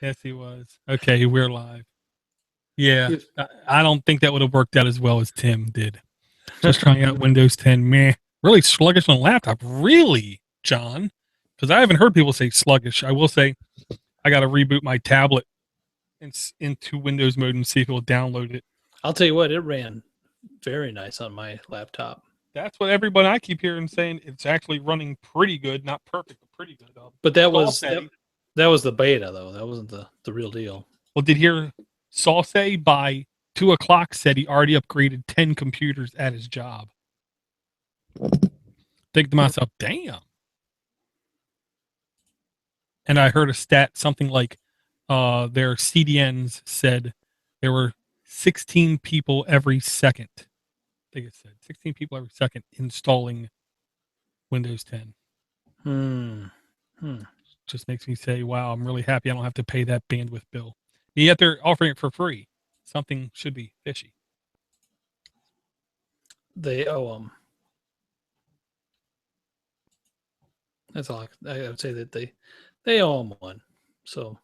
Yes, he was. Okay, we're live. Yeah, If- I don't think that would have worked out as well as Tim did. Just trying out Windows 10, meh. Really sluggish on laptop. Really, John? Because I haven't heard people say sluggish. I will say I got to reboot my tablet into Windows mode and see if it will download it. I'll tell you what, it ran very nice on my laptop. That's what everybody I keep hearing saying. It's actually running pretty good, not perfect, but pretty good. But that was Saul that was the beta though. That wasn't the real deal. Well, did hear Saul say by 2:00 said he already upgraded 10 computers at his job. Think to myself, damn. And I heard a stat, something like their CDNs said there were 16 people every second. I think it said 16 people every second installing Windows 10. Just makes me say, wow, I'm really happy I don't have to pay that bandwidth bill. And yet they're offering it for free. Something should be fishy. They owe them. That's all I would say, that they owe them one. So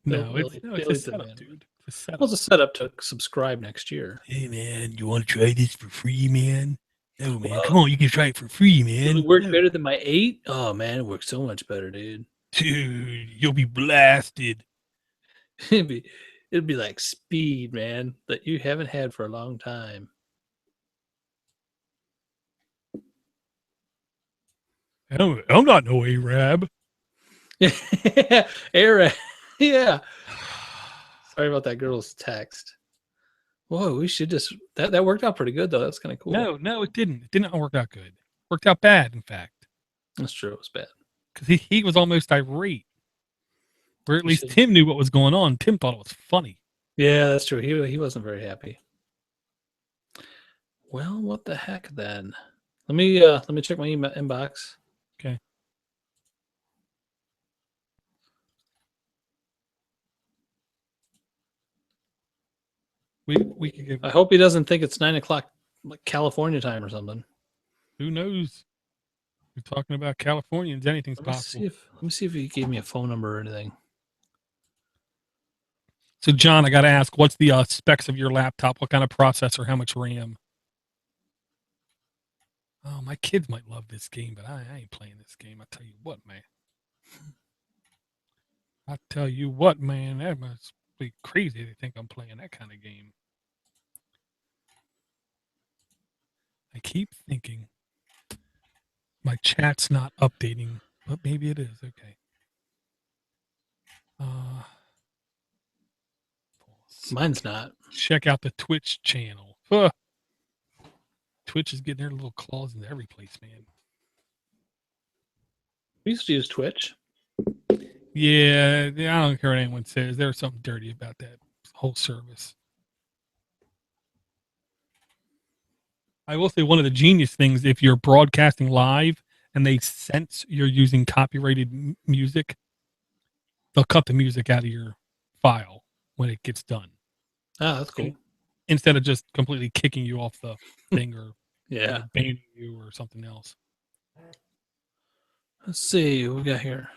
No, it's a setup, dude. It's a setup. Well, it's a setup to subscribe next year. Hey, man, you want to try this for free, man? No, man, come on, you can try it for free, man. It work better than my 8? Oh, man, it works so much better, dude. Dude, you'll be blasted. It'd be like speed, man, that you haven't had for a long time. I'm not no Arab. Arab. Yeah. Sorry about that girl's text. Whoa, we should just that worked out pretty good though. That's kind of cool. No, it didn't. It did not work out good. It worked out bad, in fact. That's true. It was bad. Because he was almost irate. Or at least Tim knew what was going on. Tim thought it was funny. Yeah, that's true. He wasn't very happy. Well, what the heck then? Let me check my email inbox. Okay. We could give. I hope he doesn't think it's 9:00 like California time or something. Who knows? We're talking about Californians. Anything's possible. Let me see if he gave me a phone number or anything. So, John, I got to ask, what's the specs of your laptop? What kind of processor? How much RAM? Oh, my kids might love this game, but I ain't playing this game. I tell you what, man. That must be crazy to think I'm playing that kind of game. I keep thinking my chat's not updating, but maybe it is. Okay. Mine's not. Check out the Twitch channel. Twitch is getting their little claws into every place, man. We used to use Twitch. Yeah, I don't care what anyone says. There's something dirty about that whole service. I will say one of the genius things, if you're broadcasting live and they sense you're using copyrighted music, they'll cut the music out of your file when it gets done. Oh, that's cool. Instead of just completely kicking you off the thing or banning you or something else. Let's see what we got here.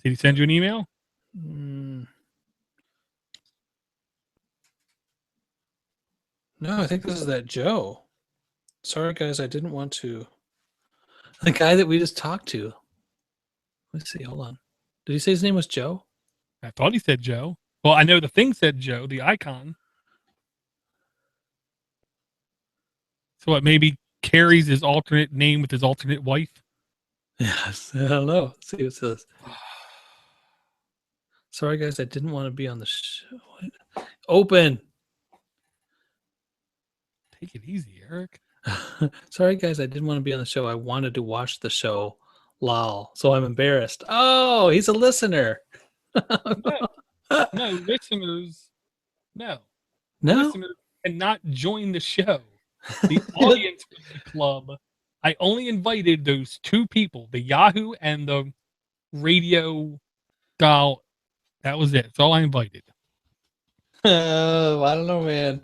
Did he send you an email? No, I think this is that Joe. Sorry, guys, I didn't want to. The guy that we just talked to. Let's see. Hold on. Did he say his name was Joe? I thought he said Joe. Well, I know the thing said Joe, the icon. So what, maybe carries his alternate name with his alternate wife? Yes. I don't know. Let's see what it says. Sorry, guys, I didn't want to be on the show. Open. Take it easy, Eric. Sorry, guys, I didn't want to be on the show. I wanted to watch the show. Lol. So I'm embarrassed. Oh, he's a listener. No, listeners. No. Listeners cannot join the show. The audience of the club. I only invited those two people, the Yahoo and the radio dial. That was it. That's all I invited. I don't know, man.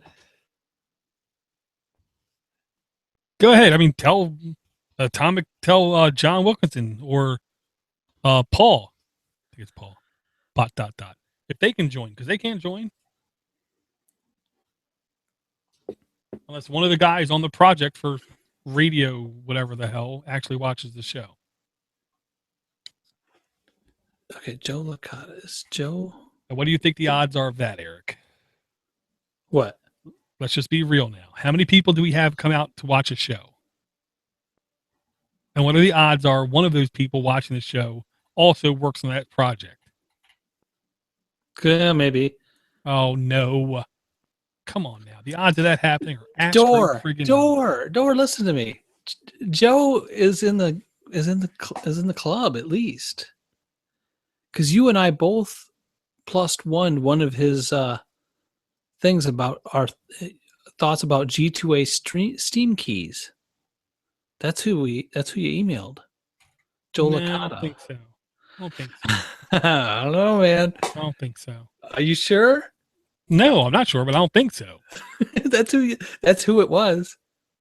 Go ahead. I mean, tell John Wilkinson or Paul. I think it's Paul. ... If they can join, because they can't join unless one of the guys on the project for radio, whatever the hell, actually watches the show. Okay, Joe Licata. Is Joe... And what do you think the odds are of that, Eric? What? Let's just be real now. How many people do we have come out to watch a show? And what are the odds are one of those people watching the show also works on that project? Yeah, maybe. Oh, no. Come on now. The odds of that happening are friggin' Door, listen to me. Joe is in the club at least. Because you and I both plus one of his things about our thoughts about G2A Steam keys. That's who you emailed. Joe No, Licata. I don't think so. I don't think so. I don't know, man. I don't think so. Are you sure? No, I'm not sure, but I don't think so. That's who it was.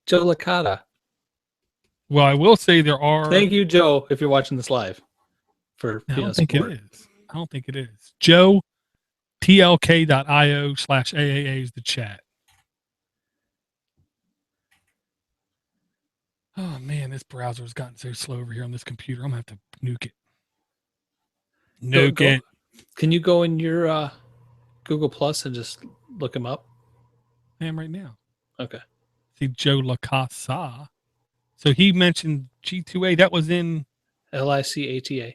Joe Licata. Well, I will say there are. Thank you, Joe, if you're watching this live. For I being don't a think support. it is. I don't think it is. Joe, tlk.io/AAA is the chat. Oh, man, this browser has gotten so slow over here on this computer. I'm going to have to nuke it. Nuke it. Can you go in your Google Plus and just look him up? I am right now. Okay. See Joe Lacasa. So he mentioned G2A. That was in Licata.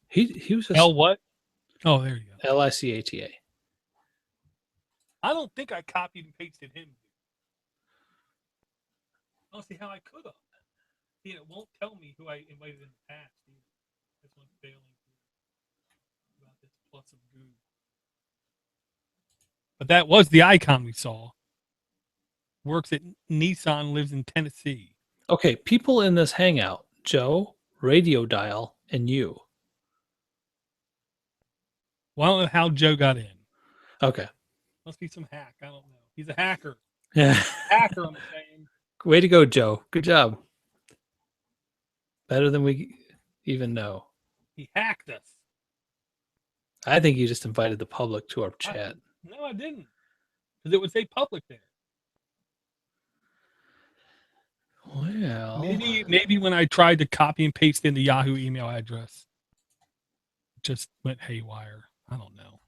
He was just L what? Oh, there you go. Licata. I don't think I copied and pasted him. I don't see how I could have. See, it won't tell me who I invited in the past. This one's failing about this plus of goo. But that was the icon we saw. Works at Nissan, lives in Tennessee. Okay, people in this hangout: Joe, Radio Dial, and you. Well, I don't know how Joe got in. Okay. Must be some hack. I don't know. He's a hacker. Yeah. Hacker, I'm saying. Way to go, Joe. Good job. Better than we even know. He hacked us. I think you just invited the public to our chat. No, I didn't. Because it would say public there. Well, maybe when I tried to copy and paste in the Yahoo email address, it just went haywire. I don't know.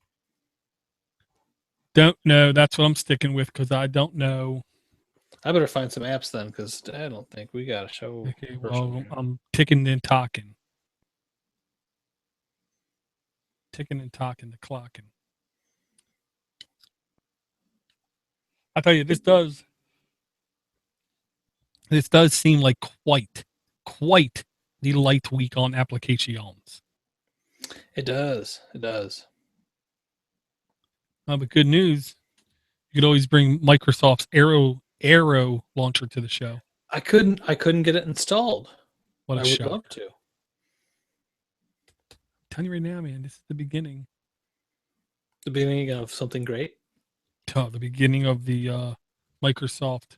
Don't know. That's what I'm sticking with because I don't know. I better find some apps then because I don't think we got a show. Okay, well, I'm ticking and talking. Ticking and talking, the clocking. I tell you, this does seem like quite the light week on applications. It does. It does. But good news, you could always bring Microsoft's Arrow launcher to the show. I couldn't get it installed. What a I would shock. love to. I'm telling you right now, man, this is the beginning. The beginning of something great? Oh, the beginning of the Microsoft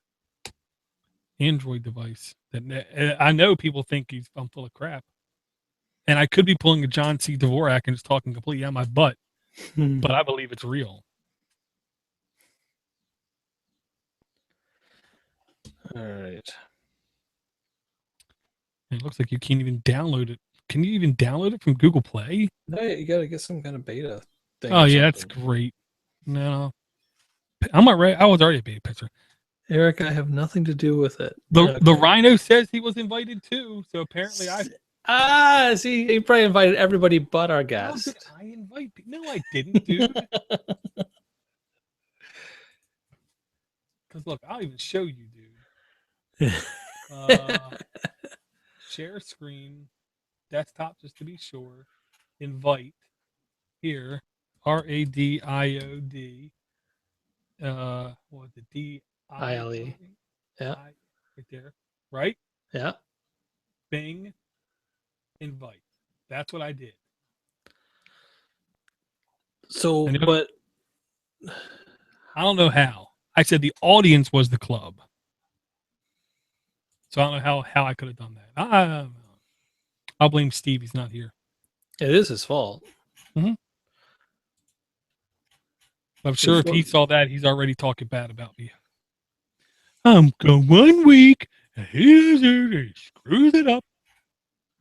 Android device. That I know people think I'm full of crap. And I could be pulling a John C. Dvorak and just talking completely out my butt. But I believe it's real. All right. And it looks like you can't even download it. Can you even download it from Google Play? No, you got to get some kind of beta thing. Oh, yeah, that's great. No. I'm not right. I was already a beta pitcher. Eric, I have nothing to do with it. The Rhino says he was invited too, so apparently see, he probably invited everybody but our guest. How did I invite people? No, I didn't, dude. Because look, I'll even show you, dude. Share screen, desktop, just to be sure. Invite here, RADIOD. What the DILE? Yeah, right there, right? Yeah. Bing. Invite. That's what I did. So, but I don't know how. I said the audience was the club. So I don't know how I could have done that. I don't know. I'll blame Steve. He's not here. It is his fault. I'm sure if he saw that, he's already talking bad about me. I'm going 1 week, and he screws it up.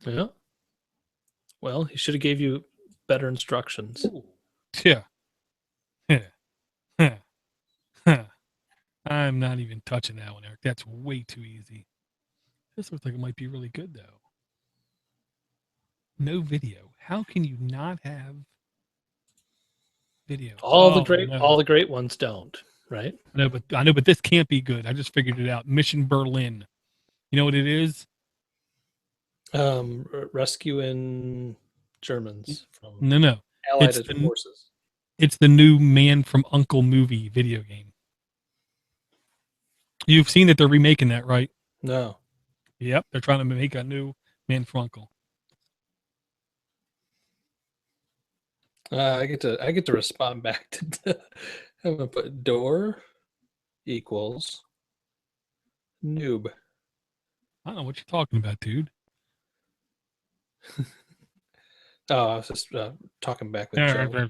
Yeah. Well, he should have gave you better instructions. Yeah. I'm not even touching that one, Eric. That's way too easy. This looks like it might be really good, though. No video. How can you not have video? All the great ones don't, right? I know, but this can't be good. I just figured it out. Mission Berlin. You know what it is? Rescuing Germans from No. Allied forces. It's the new Man from U.N.C.L.E. movie video game. You've seen that they're remaking that, right? No. Yep, they're trying to make a new Man from U.N.C.L.E. I get to respond back to. I'm gonna put door equals noob. I don't know what you're talking about, dude. Oh, I was just talking back with Joe.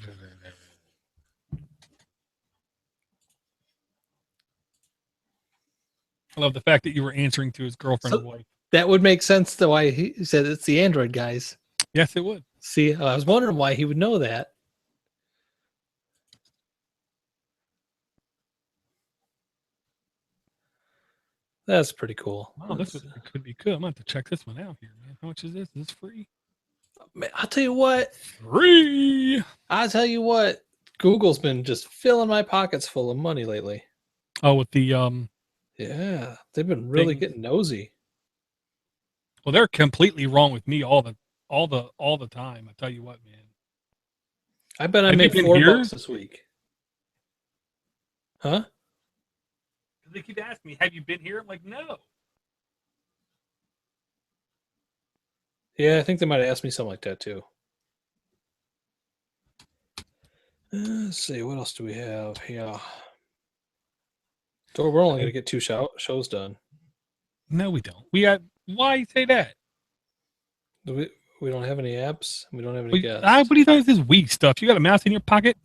I love the fact that you were answering to his girlfriend and wife. That would make sense to why he said it's the Android guys. Yes, it would. See, I was wondering why he would know that. That's pretty cool. Wow, this could be good. I'm going to have to check this one out here, man. How much is this? Is this free? Man, I'll tell you what. Free! I'll tell you what. Google's been just filling my pockets full of money lately. Oh, with the yeah, they've been really getting nosy. Well, they're completely wrong with me all the time. I tell you what, man. I bet I made $4 this week. Huh? They keep asking me, "Have you been here?" I'm like, "No." Yeah, I think they might have asked me something like that too. Let's see, what else do we have? Yeah. So we're only going to get 2 shows done. No, we don't. We got. Why say that? We don't have any apps. We don't have any guests. What do you think is this weak stuff? You got a mouse in your pocket?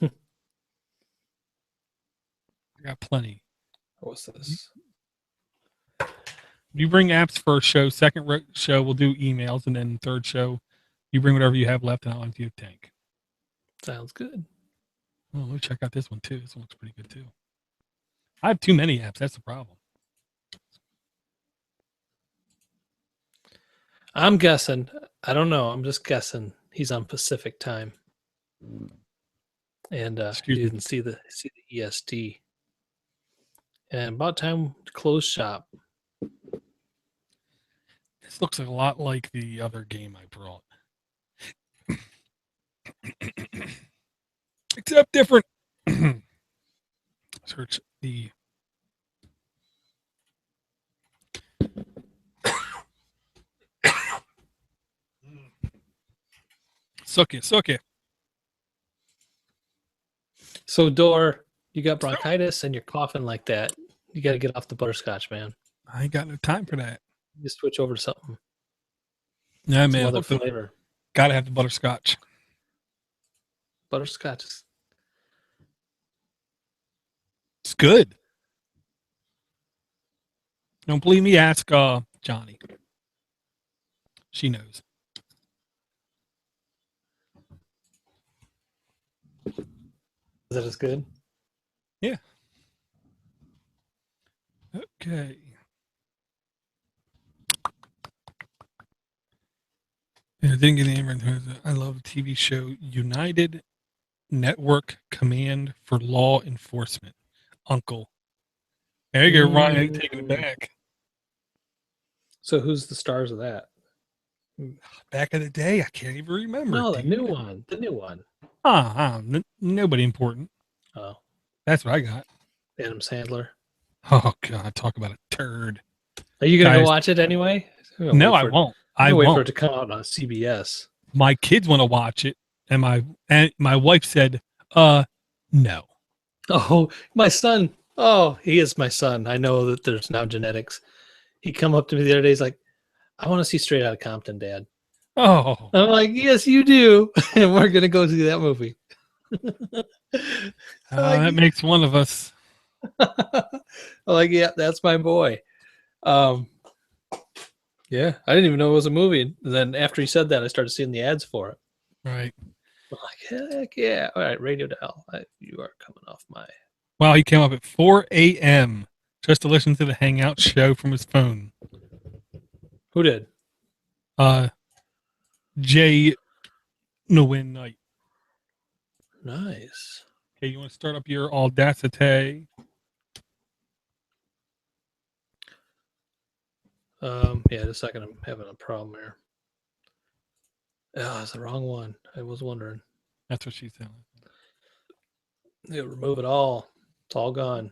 I got plenty. What's this? You bring apps first show. Second show, we'll do emails, and then third show, you bring whatever you have left, and I'll empty the tank. Sounds good. Oh, let me check out this one too. This one looks pretty good too. I have too many apps. That's the problem. I'm guessing. I don't know. I'm just guessing. He's on Pacific time, and you didn't see the EST. And about time to close shop. This looks a lot like the other game I brought, except different. Search the. Suck it. So, Door, you got bronchitis and you're coughing like that. You got to get off the butterscotch, man. I ain't got no time for that. You switch over to something. Yeah, man. Other flavor. Gotta have the butterscotch. Butterscotch. It's good. Don't believe me? Ask Johnny. She knows. Is that as good? Yeah. Okay. I didn't get any. I love the TV show United Network Command for Law Enforcement. U.N.C.L.E. There you go, Ryan, taking it back. So who's the stars of that? Back in the day, I can't even remember. No, the new one. The new one. Nobody important. Oh. That's what I got. Adam Sandler. Oh, God, talk about a turd. Are you going to go watch it anyway? No, I won't. I wait won't. for it to come out on CBS. My kids want to watch it, and my wife said, no. Oh, my son. Oh, he is my son. I know that there's now genetics. He come up to me the other day. He's like, I want to see Straight Outta Compton, Dad. Oh, I'm like, yes, you do. And we're going to go see that movie. that makes one of us. I'm like, yeah, that's my boy. Yeah, I didn't even know it was a movie. And then after he said that, I started seeing the ads for it. Right. I'm like, heck yeah. All right, Radio Dial. You are coming off my... Wow, he came up at 4 a.m. just to listen to the Hangout show from his phone. Who did? Jay Nguyen Knight. Nice. Okay, you want to start up your Audacity? Yeah, just a second. I'm having a problem here. Oh, it's the wrong one. I was wondering. That's what she said. Yeah, remove it all. It's all gone.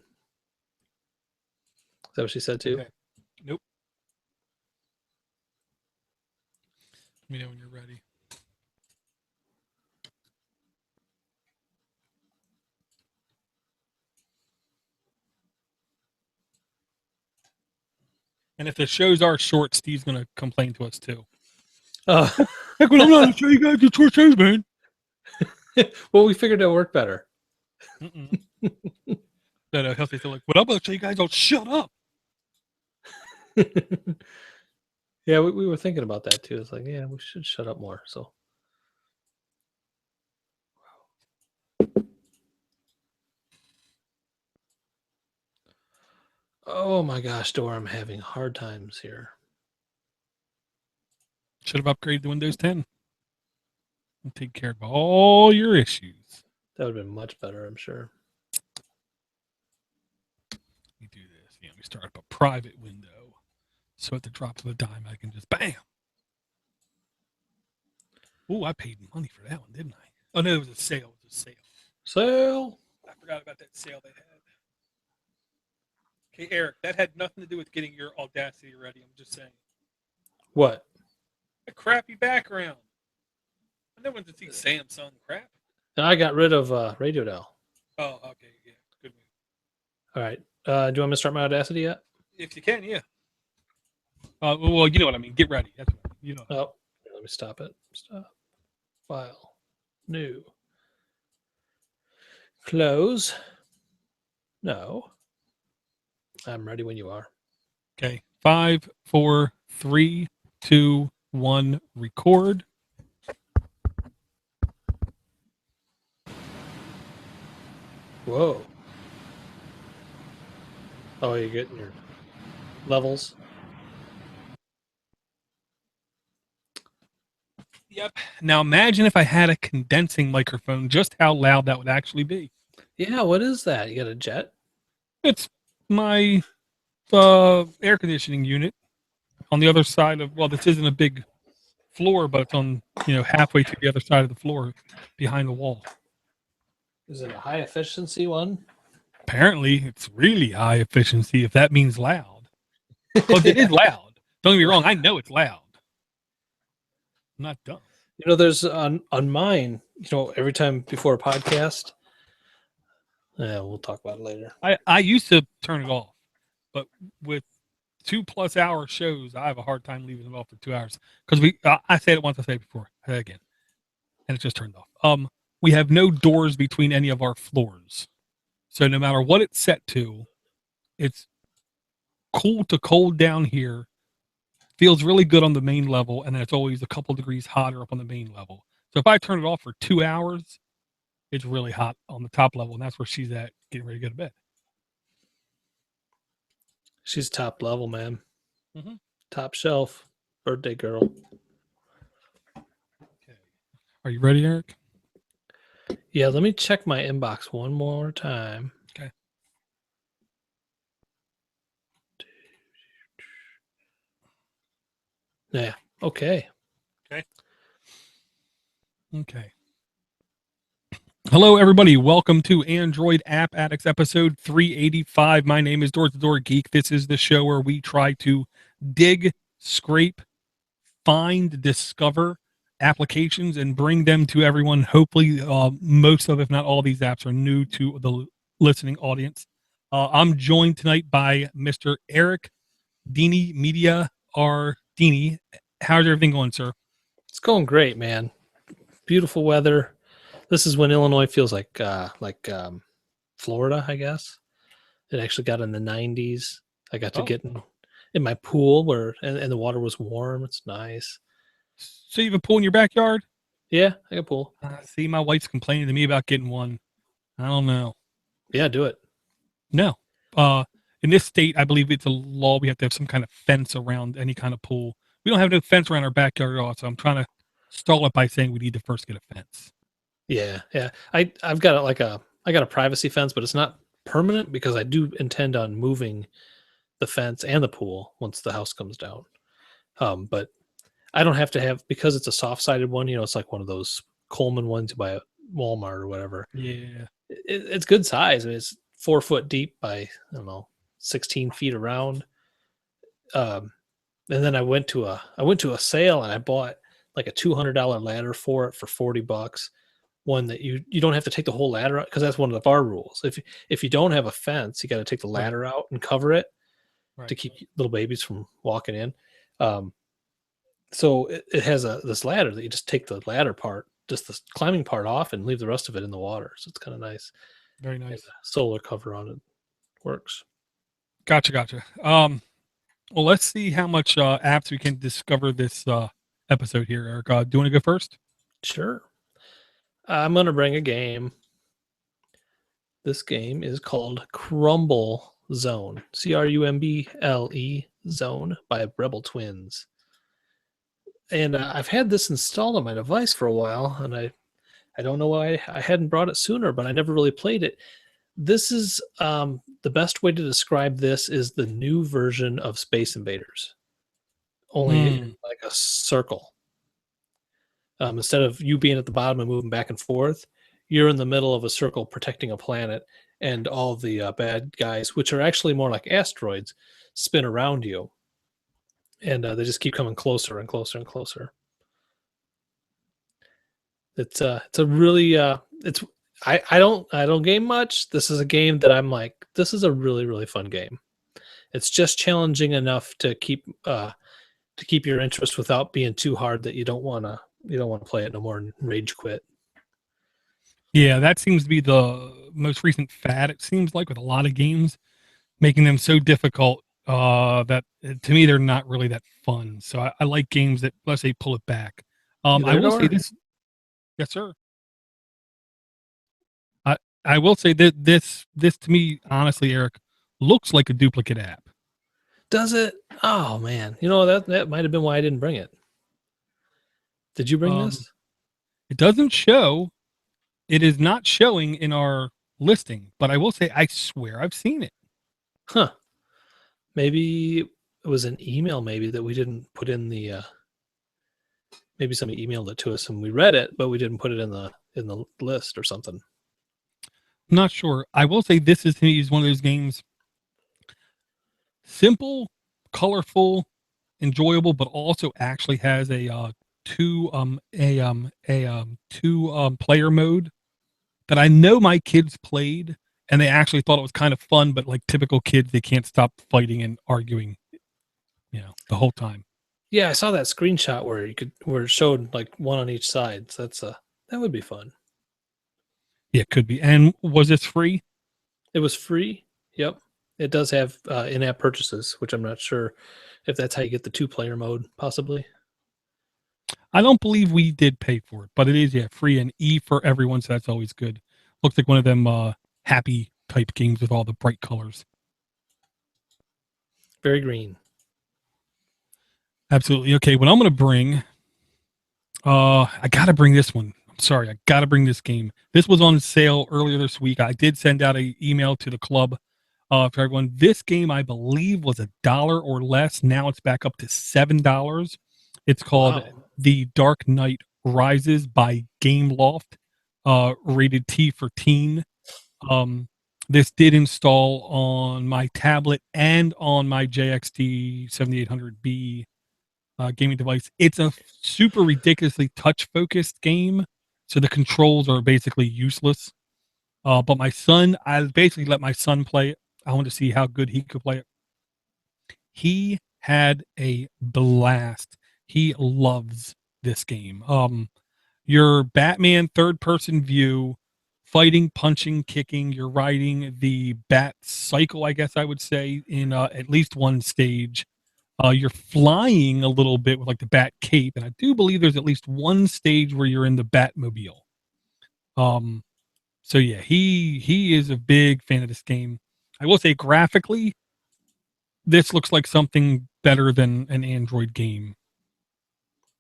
Is that what she said too? Okay. Nope. Let me know when you're ready. And if the shows are short, Steve's going to complain to us too. Heck, well, I'm not going to show you guys the short shows, man. Well, we figured it'll work better. He'll say something like, well, I'm going to show you guys, don't shut up. Yeah, we were thinking about that too. It's like, yeah, we should shut up more. So, oh my gosh, Dora, I'm having hard times here. Should have upgraded to Windows 10 and take care of all your issues. That would have been much better, I'm sure. We do this. Yeah, we start up a private window. So at the drop of a dime, I can just bam. Oh, I paid money for that one, didn't I? Oh, no, it was a sale. It was a sale. Sale? I forgot about that sale they had. Okay, Eric, that had nothing to do with getting your Audacity ready. I'm just saying. What? A crappy background. I know when to see Samsung crap. I got rid of Radio Dial. Oh, okay. Yeah, good move. All right. Do you want me to start my Audacity yet? If you can, yeah. Well, you know what I mean. Get ready. That's what, you know. Oh, let me stop it. Stop. File. New. Close. No. I'm ready when you are. Okay. 5, 4, 3, 2, 1. Record. Whoa. Oh, you're getting your levels. Yep. Now imagine if I had a condensing microphone, just how loud that would actually be. Yeah, what is that? You got a jet? It's my air conditioning unit on the other side of, well, this isn't a big floor, but it's on, halfway to the other side of the floor behind the wall. Is it a high efficiency one? Apparently, it's really high efficiency, if that means loud. Because it is loud. Don't get me wrong. I know it's loud. I'm not dumb. There's on mine, every time before a podcast. Yeah, we'll talk about it later. I used to turn it off, but with 2+ hour shows, I have a hard time leaving it off for 2 hours. Because I said it once, I said it before, I said it again, and it just turned off. We have no doors between any of our floors. So no matter what it's set to, it's cool to cold down here. Feels really good on the main level, and then it's always a couple degrees hotter up on the main level. So if I turn it off for 2 hours, it's really hot on the top level, and that's where she's at, getting ready to go to bed. She's top level, man. Mm-hmm. Top shelf. Birthday girl. Okay. Are you ready, Eric? Yeah, let me check my inbox one more time. Okay. Yeah. Okay. Okay. Hello, everybody. Welcome to Android App Addicts episode 385. My name is Door to Door Geek. This is the show where we try to dig, scrape, find, discover applications and bring them to everyone. Hopefully, most of, if not all, these apps are new to the listening audience. I'm joined tonight by Mr. Eric Dini Media RT. Deanie. How's everything going, sir? It's going great, man. Beautiful weather. This is when Illinois feels like Florida, I guess. It actually got in the 90s. I got to Oh, get in my pool and the water was warm. It's nice. so you have a pool in your backyard? Yeah, I got a pool. See, my wife's complaining to me about getting one. I don't know. Yeah, do it. No. In this state, I believe it's a law. We have to have some kind of fence around any kind of pool. We don't have no fence around our backyard at all, so I'm trying to stall it by saying we need to first get a fence. Yeah, yeah. I've got I got a privacy fence, but it's not permanent because I do intend on moving the fence and the pool once the house comes down. But I don't have to have because it's a soft sided one. It's like one of those Coleman ones you buy at Walmart or whatever. Yeah. It's good size. I mean, it's 4 foot deep by I don't know 16 feet around. Um, and then I went to a sale and I bought like a $200 ladder for it for $40. One that you don't have to take the whole ladder out because that's one of our rules. If you don't have a fence, you got to take the Right. ladder out and cover it to Right. keep little babies from walking in. Um, so it has this ladder that you just take the ladder part, just the climbing part off, and leave the rest of it in the water. So it's kind of nice. Very And nice. the solar cover on it works. Gotcha. Well, let's see how much apps we can discover this episode here, Eric. Do you want to go first? Sure. I'm gonna bring a game. This game is called Crumble Zone. Crumble Zone by Rebel Twins. And I've had this installed on my device for a while, and I don't know why I hadn't brought it sooner, but I never really played it. This is the best way to describe this is the new version of Space Invaders, only in like a circle. Instead of you being at the bottom and moving back and forth, you're in the middle of a circle protecting a planet, and all the bad guys, which are actually more like asteroids, spin around you, and they just keep coming closer and closer and closer. It's a really it's I don't game much. This is a game that I'm like, this is a really really fun game. It's just challenging enough to keep your interest without being too hard that you don't want to play it no more and rage quit. Yeah, that seems to be the most recent fad. It seems like with a lot of games, making them so difficult that to me they're not really that fun. So I like games that let's say pull it back. You I there, will say Nora? this, yes, sir. I will say that this to me, honestly, Eric, looks like a duplicate app. Does it? Oh man, that might have been why I didn't bring it. Did you bring Um, this? it doesn't show. It is not showing in our listing, but I will say I swear I've seen it. Huh? Maybe it was an email, maybe that we didn't put in the. Maybe somebody emailed it to us and we read it, but we didn't put it in the list or something. I'm not sure. I will say this is to me is one of those games. Simple, colorful, enjoyable, but also actually has a two player mode that I know my kids played and they actually thought it was kind of fun, but like typical kids, they can't stop fighting and arguing, the whole time. Yeah, I saw that screenshot where it showed like one on each side. So that would be fun. Yeah, it could be. And was this free? It was free. Yep. It does have in-app purchases, which I'm not sure if that's how you get the two-player mode, possibly. I don't believe we did pay for it, but it is, free and E for everyone, so that's always good. Looks like one of them happy type games with all the bright colors. Very green. Absolutely. Okay, what I'm going to bring, I got to bring this one. I'm sorry, I got to bring this game. This was on sale earlier this week. I did send out an email to the club for everyone. This game, I believe, was $1 or less. Now it's back up to $7. It's called Wow. The Dark Knight Rises by Game Loft, rated T for teen. This did install on my tablet and on my JXT 7800B gaming device. It's a super ridiculously touch focused game, so the controls are basically useless. But I basically let my son play it. I wanted to see how good he could play it. He had a blast. He loves this game. Your Batman third person view, fighting, punching, kicking. You're riding the Bat cycle, I guess I would say, in at least one stage. You're flying a little bit with like the Bat cape, and I do believe there's at least one stage where you're in the Batmobile. Um, so yeah, he is a big fan of this game. I will say graphically, this looks like something better than an Android game.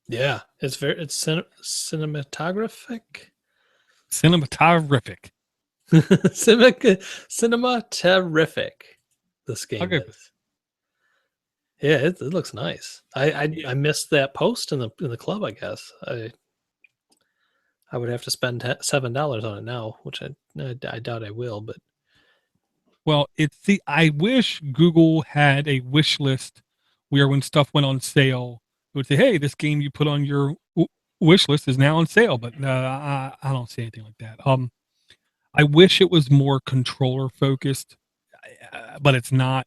Yeah, it's cinematographic. Cinematographic. Cinema terrific. This I'll game go. is. Yeah, it looks nice. I missed that post in the club. I guess I would have to spend $7 on it now, which I doubt I will. But Well, it's the I wish Google had a wish list where when stuff went on sale, it would say, "Hey, this game you put on your wish list is now on sale." But I don't see anything like that. I wish it was more controller focused, but it's not.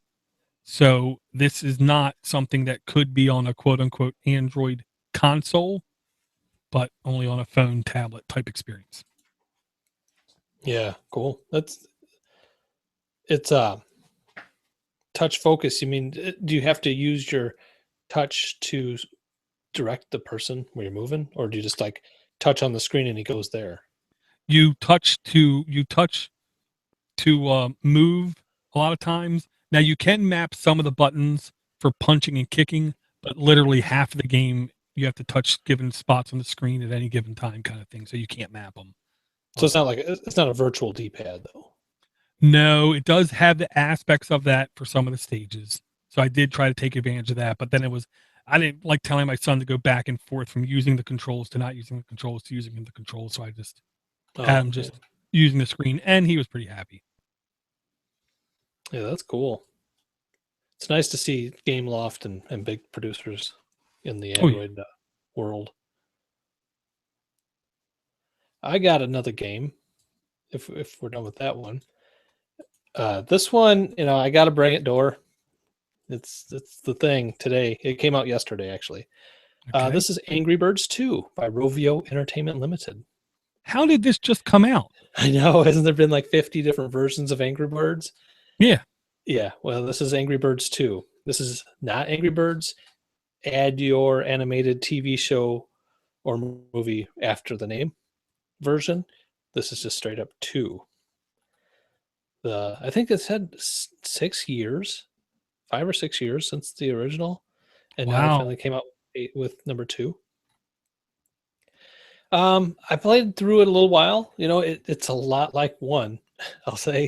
So this is not something that could be on a quote unquote Android console, but only on a phone tablet type experience. yeah, cool. It's touch focus. You mean do you have to use your touch to direct the person where you're moving, or do you just like touch on the screen and he goes there? You touch to move a lot of times. Now you can map some of the buttons for punching and kicking, but literally half of the game you have to touch given spots on the screen at any given time, kind of thing. So you can't map them. So it's not a virtual D-pad though. No, it does have the aspects of that for some of the stages. So I did try to take advantage of that, but then I didn't like telling my son to go back and forth from using the controls to not using the controls to using the controls. So I just had Oh, him yeah. just using the screen, and he was pretty happy. Yeah, that's cool. It's nice to see Game Loft and big producers in the Oh yeah. Android world. I got another game. If we're done with that one, this one, I got to bring it door. It's the thing today. It came out yesterday, actually. Okay. This is Angry Birds 2 by Rovio Entertainment Limited. How did this just come out? I know, hasn't there been like 50 different versions of Angry Birds? Yeah. Yeah, well, this is Angry Birds 2. This is not Angry Birds. Add your animated TV show or movie after the name version. This is just straight up 2. I think it's had 6 years, 5 or 6 years since the original, and now they Wow. finally came out with number 2. I played through it a little while. It's a lot like 1. I'll say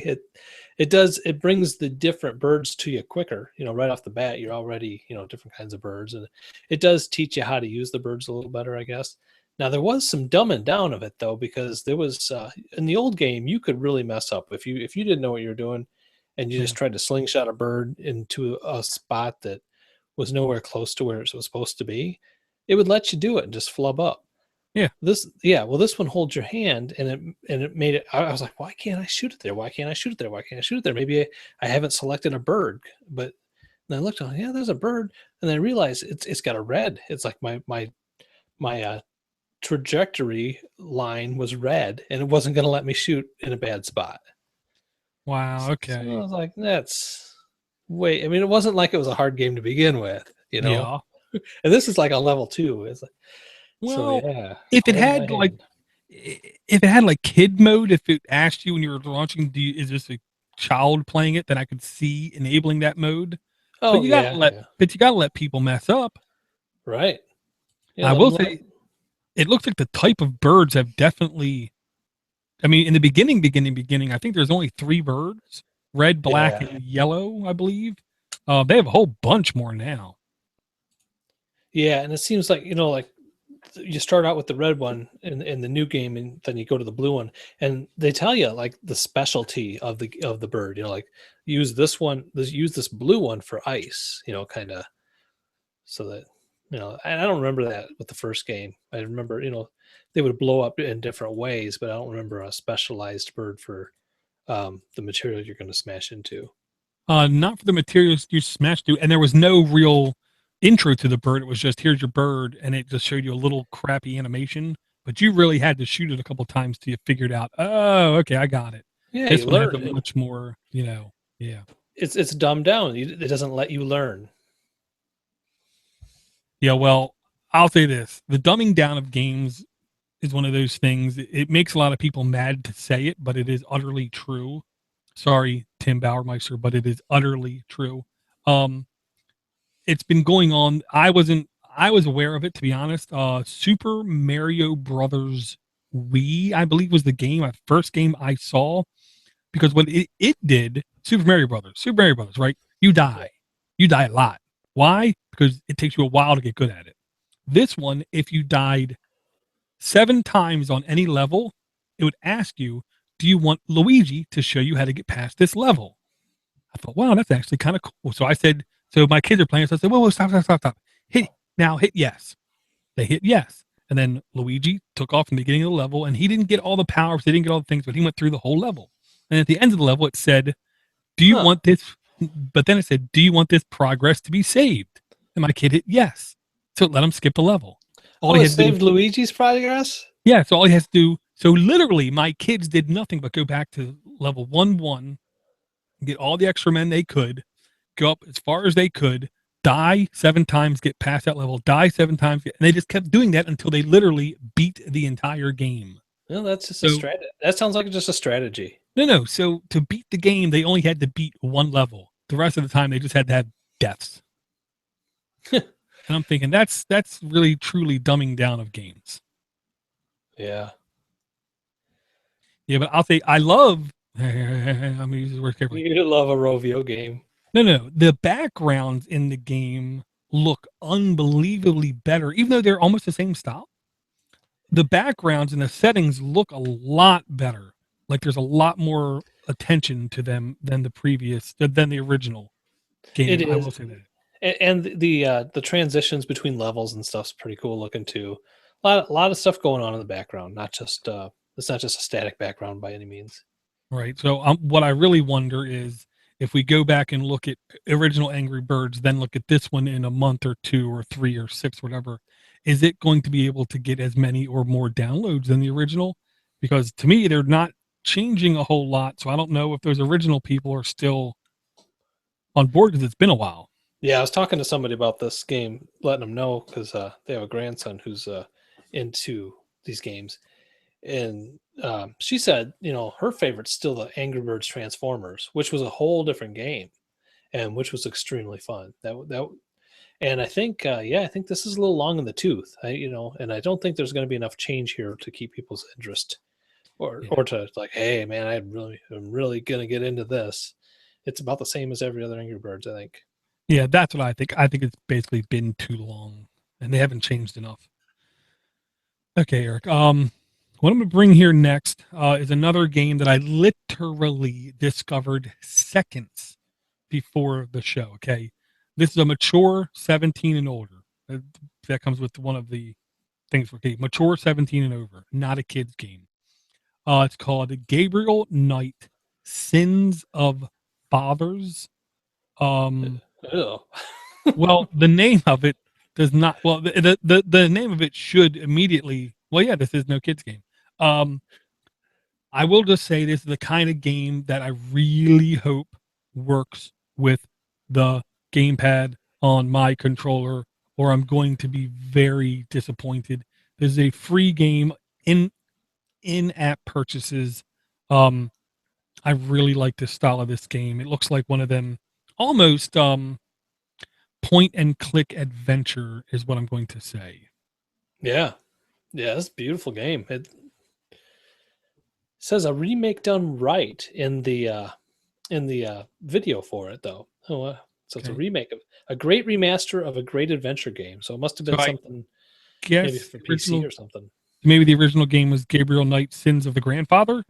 it brings the different birds to you quicker. Right off the bat, you're already, different kinds of birds, and it does teach you how to use the birds a little better, I guess. Now there was some dumbing down of it though, because there was in the old game you could really mess up if you didn't know what you were doing, and you Yeah. just tried to slingshot a bird into a spot that was nowhere close to where it was supposed to be. It would let you do it and just flub up. Yeah. This one holds your hand, and it made it. I was like, why can't I shoot it there? Why can't I shoot it there? Why can't I shoot it there? Maybe I haven't selected a bird, but then I looked on. Yeah, there's a bird, and then I realized it's got a red. It's like my trajectory line was red, and it wasn't going to let me shoot in a bad spot. Wow. So I Okay. was like, that's wait. I mean, it wasn't like it was a hard game to begin with. Yeah. And this is like a level 2. It's like, so Well, yeah, if it hold my had like hand. if it had like kid mode, if it asked you when you were launching, is this a child playing it? Then I could see enabling that mode. But Oh yeah, yeah, you gotta let people mess up. right. Yeah, I let will them learn. say, it looks like the type of birds have definitely. I mean, in the beginning, I think there's only 3 birds: red, black, Yeah, and yellow. I believe. They have a whole bunch more now. yeah, and it seems like like you start out with the red one in the new game, and then you go to the blue one, and they tell you like the specialty of the bird. Like use this blue one for ice. Kind of so that And I don't remember that with the first game. I remember they would blow up in different ways, but I don't remember a specialized bird for the material you're going to smash into. Not for the materials you smashed through, and there was no real intro to the bird. It was just here's your bird, and it just showed you a little crappy animation. But you really had to shoot it a couple times till you figured out. Oh, okay, I got it. Yeah, This you one has a learn. much more, yeah, It's dumbed down. It doesn't let you learn. yeah. Well, I'll say this: the dumbing down of games is one of those things. It makes a lot of people mad to say it, but it is utterly true. Sorry, Tim Bauermeister, but it is utterly true. Um, it's been going on. I was aware of it, to be honest. Super Mario Brothers Wii, I believe, was the game, my first game I saw, because what it did, Super Mario Brothers, right? Yeah. You die a lot. Why? Because it takes you a while to get good at it. This one, if you died 7 times on any level, it would ask you, do you want Luigi to show you how to get past this level? I thought, wow, that's actually kind of cool. So I said, so my kids are playing. So I said, whoa, stop. Hit yes. They hit yes. And then Luigi took off in the beginning of the level, and he didn't get all the powers, he didn't get all the things, but he went through the whole level. And at the end of the level, it said, do you Huh. want this? But then it said, do you want this progress to be saved? And my kid hit yes. So it let him skip the level. All Oh, he it had to do, saved Luigi's progress? yeah, so all he has to do, so literally my kids did nothing but go back to level 1-1, get all the extra men they could, go up as far as they could, die 7 times, get past that level, die 7 times, and they just kept doing that until they literally beat the entire game. No, that's just a So strategy. That sounds like just a strategy. no. So to beat the game, they only had to beat one level. The rest of the time, they just had to have deaths. And I'm thinking that's really truly dumbing down of games. Yeah. Yeah, but I'll say I love. I'm gonna use this word carefully. You love a Rovio game. No. The backgrounds in the game look unbelievably better, even though they're almost the same style. The backgrounds and the settings look a lot better. Like there's a lot more attention to them than the original It game. I is. will say that. And the transitions between levels and stuff's pretty cool looking too. A lot of stuff going on in the background, not just it's not just a static background by any means. Right. So what I really wonder is if we go back and look at original Angry Birds, then look at this one in a month or 2 or 3 or 6, whatever, is it going to be able to get as many or more downloads than the original? Because to me, they're not changing a whole lot. So I don't know if those original people are still on board because it's been a while. Yeah, I was talking to somebody about this game, letting them know because they have a grandson who's into these games, and she said, her favorite's still the Angry Birds Transformers, which was a whole different game, and which was extremely fun. And I think, yeah, I think this is a little long in the tooth. And I don't think there's going to be enough change here to keep people's interest, or Yeah. or to like, hey, man, I'm really gonna get into this. It's about the same as every other Angry Birds, I think. Yeah, that's what I think. I think it's basically been too long and they haven't changed enough. Okay, Eric. What I'm going to bring here next is another game that I literally discovered seconds before the show. Okay, this is a mature 17 and older. That comes with one of the things for okay, mature 17 and over, not a kids game. It's called Gabriel Knight: Sins of Fathers. Um, Ew. well, the name of it does not. Well, the name of it should immediately. Well, yeah, this is no kids game. Um, I will just say this is the kind of game that I really hope works with the gamepad on my controller, or I'm going to be very disappointed. There's a free game in-app purchases. Um, I really like the style of this game. It looks like one of them almost point and click adventure is what I'm going to say. Yeah, yeah, it's a beautiful game. It says a remake done right in the video for it though. So it's a Okay. remake of a great remaster of a great adventure game. So it must have So been I something maybe guess for the PC original or something, maybe the original game was Gabriel Knight's Sins of the Grandfather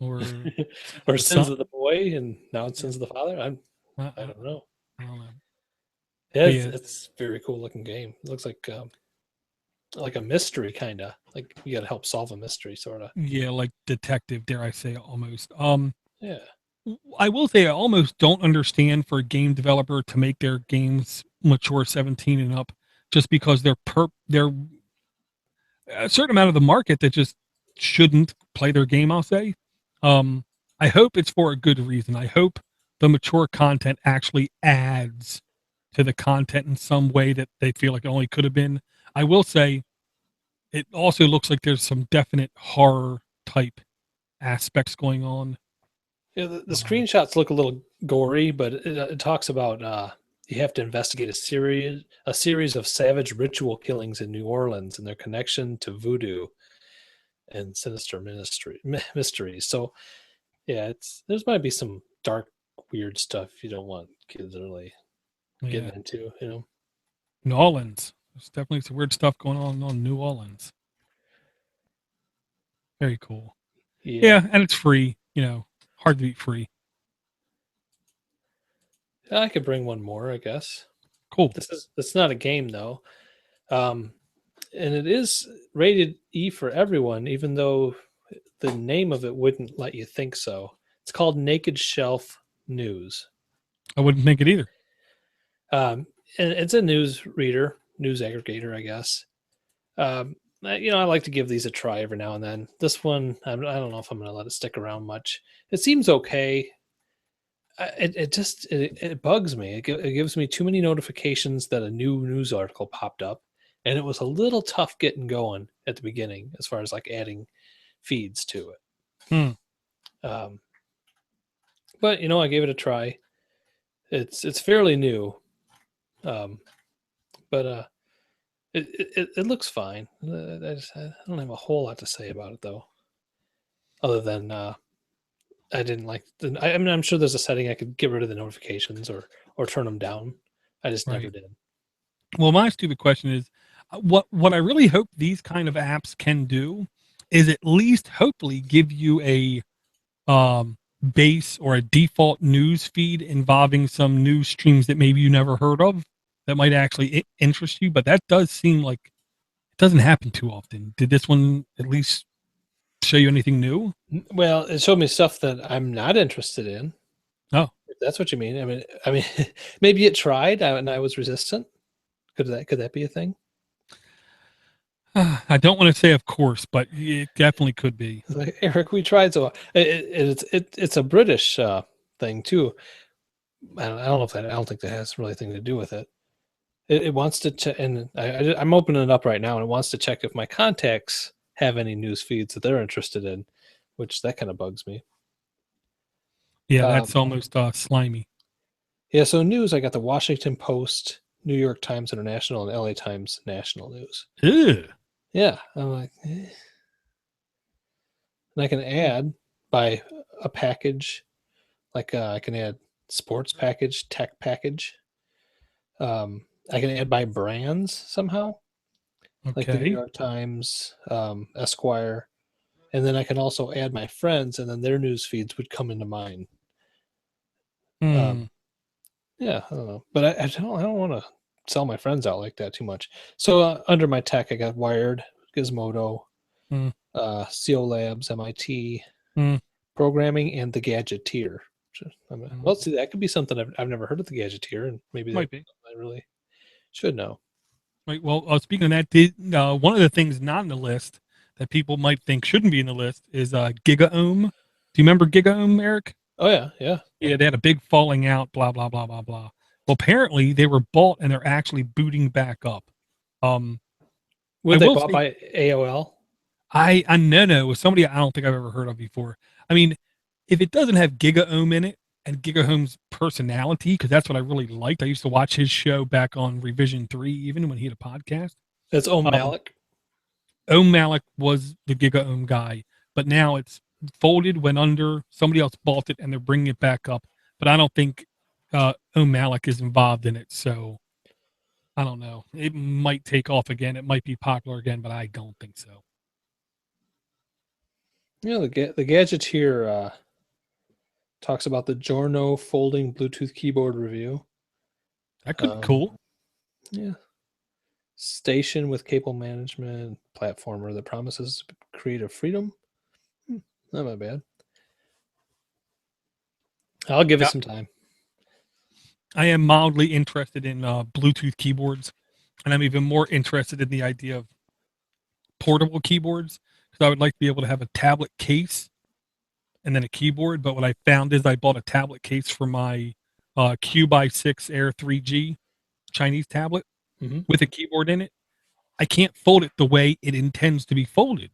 or Sins of or the Sins Son. of the Boy, and now it's Yeah. Sins of the Father. I, I I, don't know. I don't know. Yeah, But yeah, it's a very cool looking game. It looks like a mystery kind of like you got to help solve a mystery sort of. yeah, like detective, dare I say almost. Yeah. I will say I almost don't understand for a game developer to make their games mature 17 and up, just because they're a certain amount of the market that just shouldn't play their game. I'll say. Um, I hope it's for a good reason. I hope the mature content actually adds to the content in some way that they feel like it only could have been. I will say it also looks like there's some definite horror type aspects going on. Yeah, the Um, screenshots look a little gory, but it talks about you have to investigate a series of savage ritual killings in New Orleans and their connection to voodoo and sinister mysteries. So yeah, it's there's might be some dark, weird stuff you don't want kids really yeah, getting into. You know. New Orleans. There's definitely some weird stuff going on New Orleans. Very cool. Yeah, Yeah, and it's free. Hard to beat free. I could bring one more, I guess. Cool. It's not a game though, um, and it is rated E for everyone, even though the name of it wouldn't let you think so. It's called Naked Shelf News. I wouldn't think it either. Um, and it's a news reader, news aggregator, I guess. I like to give these a try every now and then. This one, I don't know if I'm going to let it stick around much. It seems okay. It bugs me. It gives me too many notifications that a new news article popped up, and it was a little tough getting going at the beginning as far as like adding feeds to it. Hmm. Um, but I gave it a try. It's fairly new, um, but it looks fine. I don't have a whole lot to say about it though, other than I didn't like. I mean, I'm sure there's a setting I could get rid of the notifications or turn them down. I just never Right. did. Well, my stupid question is, what I really hope these kind of apps can do is at least hopefully give you a base or a default news feed involving some news streams that maybe you never heard of that might actually interest you. But that does seem like it doesn't happen too often. Did this one at least show you anything new? Well, it showed me stuff that I'm not interested in. Oh, If that's what you mean. I mean, maybe it tried and I was resistant. Could that be a thing? I don't want to say of course, but it definitely could be. It's like Eric, we tried so. It's a British thing too. I don't know if that. I don't think that has really anything to do with it. It wants to check, and I'm opening it up right now, and it wants to check if my contacts have any news feeds that they're interested in, which that kind of bugs me. Yeah, Um, that's almost slimy. yeah, so news, I got the Washington Post, New York Times International, and LA Times National News. Ew. Yeah, I'm like, and I can add by a package, like I can add sports package, tech package. I can add by brands somehow, like the New Okay. York Times, Esquire, and then I can also add my friends, and then their news feeds would come into mine. Um, Hmm. yeah, I don't know, but I don't want to sell my friends out like that too much. So under my tech, I got Wired, Gizmodo, Hmm. CO Labs, MIT, Hmm. Programming, and the Gadgeteer. Hmm. Well, see, that could be something I've never heard of the Gadgeteer, and maybe Might that's be. something I really should know. Right. Well, speaking of that, one of the things not on the list that people might think shouldn't be in the list is Gigaohm. Do you remember Gigaohm, Eric? Oh yeah, yeah. Yeah, they had a big falling out. Blah blah blah blah blah. Well, apparently they were bought and they're actually booting back up. Um, Were I they will bought say, by AOL? I know was somebody I don't think I've ever heard of before. I mean, if it doesn't have Gigaohm in it and Gigaohm's personality, because that's what I really liked. I used to watch his show back on Revision 3, even when he had a podcast. It's Om Um, Malik. Om Malik was the Giga Ohm guy, but now it's folded, went under. Somebody else bought it, and they're bringing it back up. But I don't think Om Malik is involved in it, so I don't know. It might take off again. It might be popular again, but I don't think so. The Gadgeteer talks about the Giorno folding Bluetooth keyboard review. That could be Um, cool. yeah, station with cable management platformer that promises creative freedom. Hmm, not my bad. I'll give it Yeah, some time. I am mildly interested in Bluetooth keyboards, and I'm even more interested in the idea of portable keyboards because I would like to be able to have a tablet case and then a keyboard. But what I found is I bought a tablet case for my Q by 6 Air 3G Chinese tablet Hmm. with a keyboard in it. I can't fold it the way it intends to be folded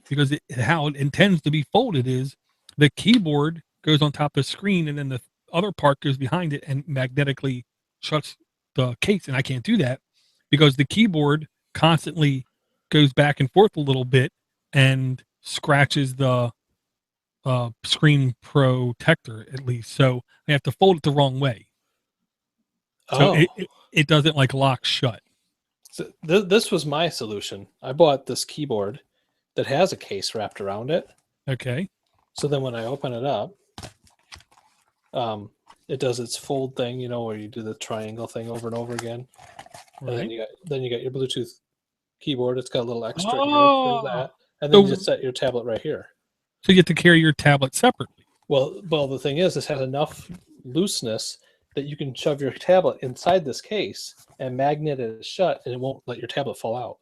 because how it intends to be folded is the keyboard goes on top of the screen and then the other part goes behind it and magnetically shuts the case. And I can't do that because the keyboard constantly goes back and forth a little bit and scratches the screen protector at least. So I have to fold it the wrong way. So Oh, it doesn't like lock shut. so this was my solution. I bought this keyboard that has a case wrapped around it. Okay. So then when I open it up, um, it does its fold thing, where you do the triangle thing over and over again. And then Right. you got your Bluetooth keyboard. It's got a little extra here for Oh, that. And then you so just set your tablet right here. so you get to carry your tablet separately. Well, the thing is, this has enough looseness that you can shove your tablet inside this case and magnet it shut, and it won't let your tablet fall out.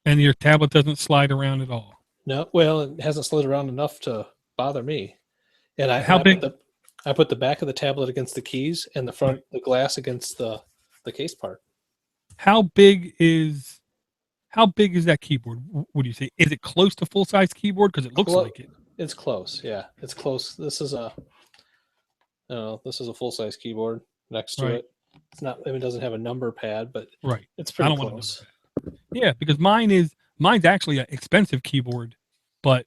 And your tablet doesn't slide around at all. No, well, it hasn't slid around enough to bother me. And I and How I put big? the back of the tablet against the keys and the glass against the case part. How big is how big is that keyboard? Would you say is it close to full size keyboard? Because it looks like it. It's close. Yeah, it's close. This is a full size keyboard next to Right. it. It's not. I mean, it doesn't have a number pad, but Right. it's I pretty don't want a number close. pad. Yeah, because mine's actually an expensive keyboard, but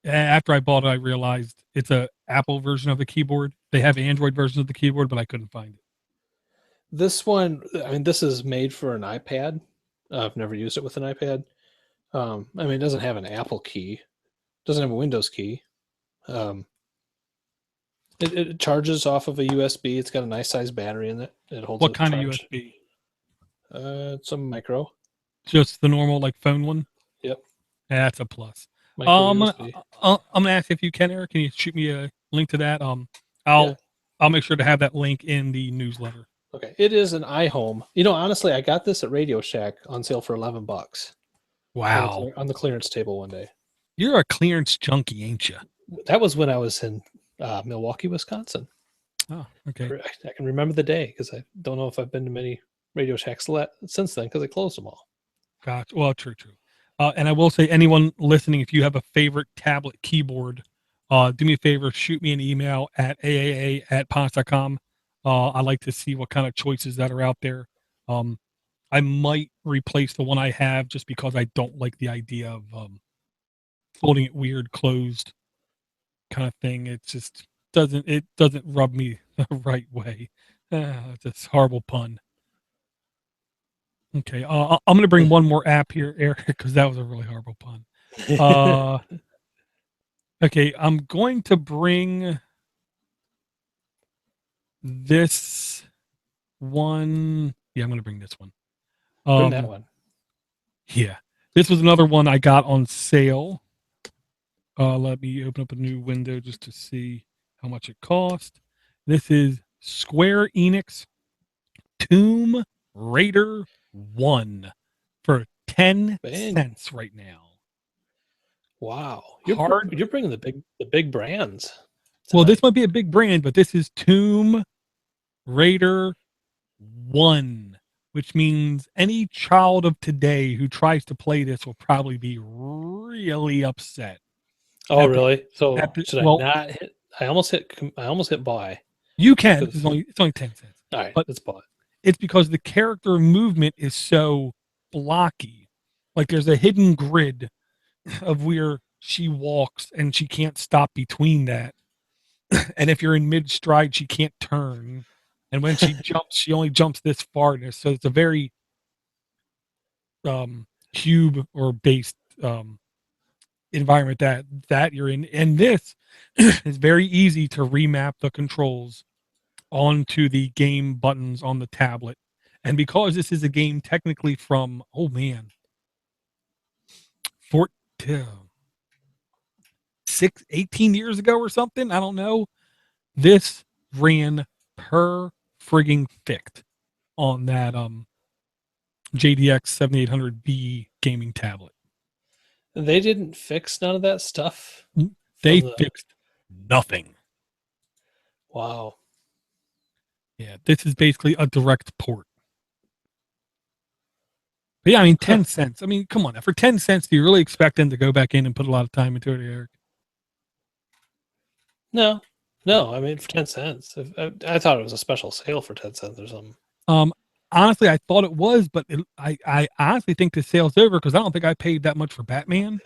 after I bought it, I realized it's a Apple version of the keyboard. They have Android versions of the keyboard, but I couldn't find it. This one, I mean, this is made for an iPad. I've never used it with an iPad. I mean, it doesn't have an Apple key, doesn't have a Windows key. Um, it charges off of a USB. It's got a nice size battery in it. It holds What a kind of charge. USB? It's a micro. Just the normal like phone one? Yep, That's a plus. micro USB. I'm gonna ask if you can, Eric. Can you shoot me a link to that? Yeah. I'll make sure to have that link in the newsletter. Okay. It is an iHome. Honestly, I got this at Radio Shack on sale for $11 Wow, on the clearance table one day. you're a clearance junkie, ain't you? That was when I was in Milwaukee, Wisconsin. Oh, okay. I can remember the day because I don't know if I've been to many Radio Shacks since then because they closed them all. Gotcha. Well, true. And I will say, anyone listening, if you have a favorite tablet keyboard, do me a favor, shoot me an email at aaa@ponce.com. I like to see what kind of choices that are out there. Um, I might replace the one I have just because I don't like the idea of folding it weird, closed kind of thing. It doesn't rub me the right way. It's a horrible pun. Okay, I'm going to bring one more app here, Eric, because that was a really horrible pun. Uh, okay, I'm going to bring this one. Yeah, I'm going to bring this one. Bring that one. Yeah, this was another one I got on sale. Let me open up a new window just to see how much it cost. This is Square Enix Tomb Raider 1 for 10 Man, cents right now. wow, Hard. you're bringing the big brands. Well, Tonight. this might be a big brand, but this is Tomb Raider 1, which means any child of today who tries to play this will probably be really upset. Oh, really? So should I Well, not hit? I almost hit buy. you can. Because It's only 10 cents. all right, But let's buy. it's because the character movement is so blocky. Like there's a hidden grid of where she walks and she can't stop between that. And if you're in mid stride, she can't turn. And when she jumps, she only jumps this farness. So it's a very cube or based environment that you're in. And this is very easy to remap the controls onto the game buttons on the tablet. And because this is a game technically from 14, 18 years ago or something, I don't know. This ran per frigging fixed on that JDX 7800B gaming tablet. They didn't fix none of that stuff They from the. fixed nothing. Wow. Yeah, this is basically a direct port. But yeah, I mean, 10 cents. I mean, come on. For 10 cents, do you really expect them to go back in and put a lot of time into it, Eric? No, no. I mean, for 10 cents, I thought it was a special sale for 10 cents or something. Um, honestly, I thought it was, but I honestly think the sale's over because I don't think I paid that much for Batman,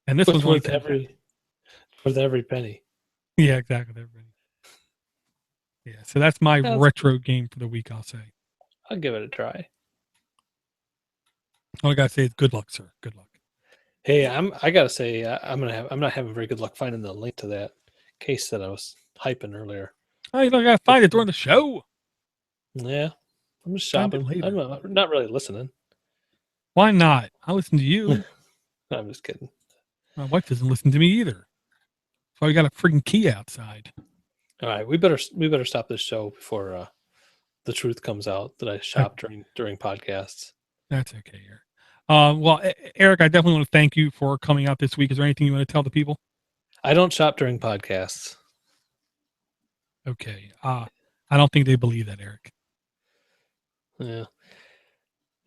and this one's only Worth 10 cents. every penny. Yeah, exactly. Everybody. Yeah, so that's my That's, retro game for the week. I'll say. I'll give it a try. All I gotta say is good luck, sir. Good luck. Hey, I gotta say, I'm not having very good luck finding the link to that case that I was hyping earlier. Oh, you don't gotta find it during the show. Yeah, I'm just Find it shopping. later. I'm not really listening. Why not? I listen to you. I'm just kidding. My wife doesn't listen to me either. So I got a freaking key outside. All right, we better stop this show before the truth comes out that I shop during podcasts. That's okay, Eric. Well, Eric, I definitely want to thank you for coming out this week. Is there anything you want to tell the people? I don't shop during podcasts. Okay. I don't think they believe that, Eric. Yeah.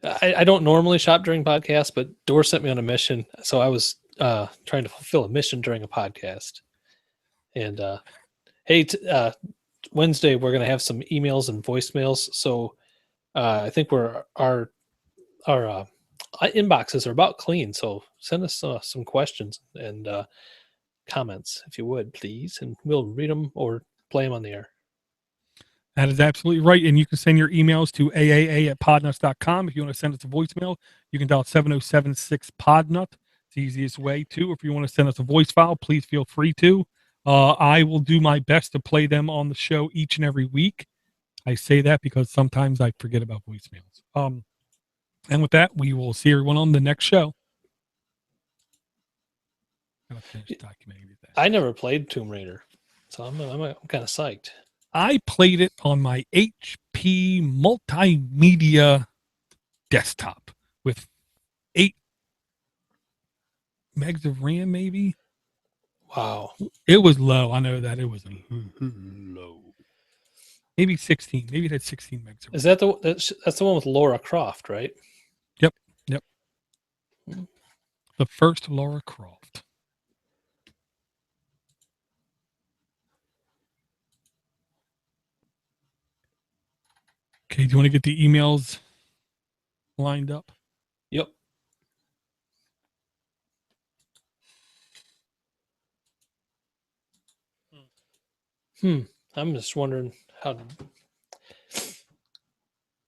I don't normally shop during podcasts, but Dor sent me on a mission. So I was trying to fulfill a mission during a podcast. And hey, Wednesday, we're going to have some emails and voicemails. So I think our inboxes are about clean. So send us some questions and comments, if you would, please. And we'll read them or play them on the air. That is absolutely right. And you can send your emails to aaa@podnuts.com. If you want to send us a voicemail, you can dial 707-6-PODNUT. It's the easiest way, too. If you want to send us a voice file, please feel free to. I will do my best to play them on the show each and every week. I say that because sometimes I forget about voicemails. And with that, we will see everyone on the next show. I'm finish documenting that. I never played Tomb Raider, so I'm kind of psyched. I played it on my HP multimedia desktop with 8 megs of RAM, maybe. Wow. It was low. I know that it was low. Maybe 16. Maybe it had 16 megs of RAM. Is that that's the one with Laura Croft, right? Yep. The first Laura Croft. Okay, do you want to get the emails lined up? Yep. I'm just wondering how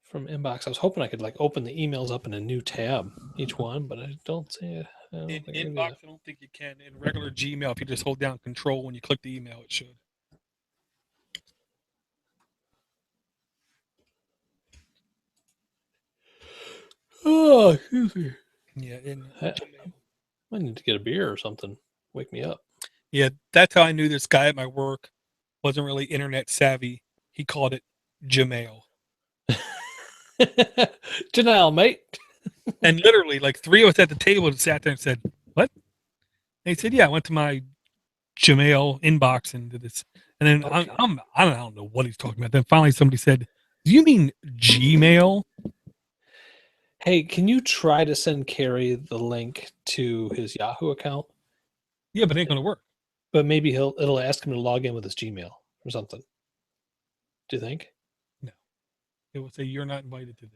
from inbox. I was hoping I could like open the emails up in a new tab, each one, but I don't see it. In inbox, I don't think you can. In regular Gmail, if you just hold down Control when you click the email, it should. Oh, excuse me. Yeah, I need to get a beer or something. Wake me up. Yeah, that's how I knew this guy at my work wasn't really internet savvy. He called it Gmail. Janelle, mate. And literally, like 3 of us at the table sat there and said, "What?" And he said, "Yeah, I went to my Gmail inbox and did this." And then Okay. I don't know what he's talking about. Then finally, somebody said, "Do you mean Gmail?" Hey, can you try to send Carrie the link to his Yahoo account? Yeah, but it ain't gonna work. But maybe it'll ask him to log in with his Gmail or something. Do you think? No, it will say you're not invited to this.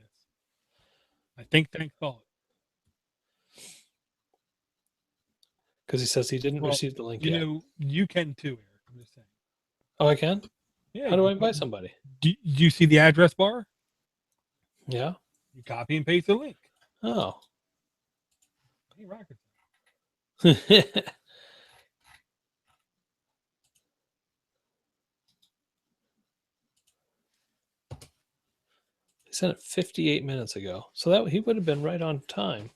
I think thank God. Because he says he didn't receive the link You yet. know, you can too, Eric. I'm just saying. Oh, I can? Yeah. How do I invite somebody? Do you see the address bar? Yeah. You copy and paste the link. Oh. Hey, rocket. He sent it 58 minutes ago. So that he would have been right on time.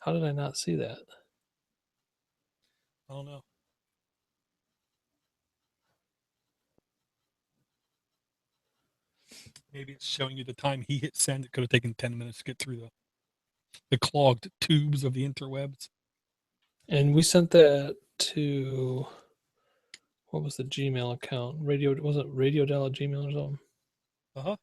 How did I not see that? I don't know. Maybe it's showing you the time he hit send. It could have taken 10 minutes to get through the clogged tubes of the interwebs. And we sent that to, what was the Gmail account? Was it Radio.Gmail at Gmail or something? Uh-huh.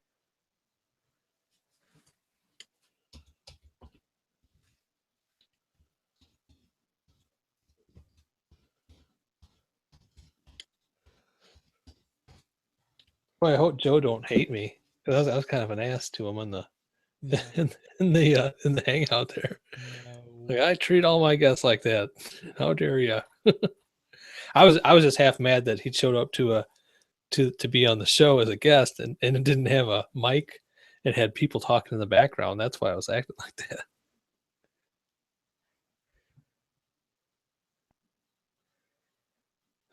Well, I hope Joe don't hate me, because I was kind of an ass to him on the No, in the hangout there. no. Like, I treat all my guests like that. How dare you? I was just half mad that he showed up to be on the show as a guest and it didn't have a mic. It had people talking in the background. That's why I was acting like that.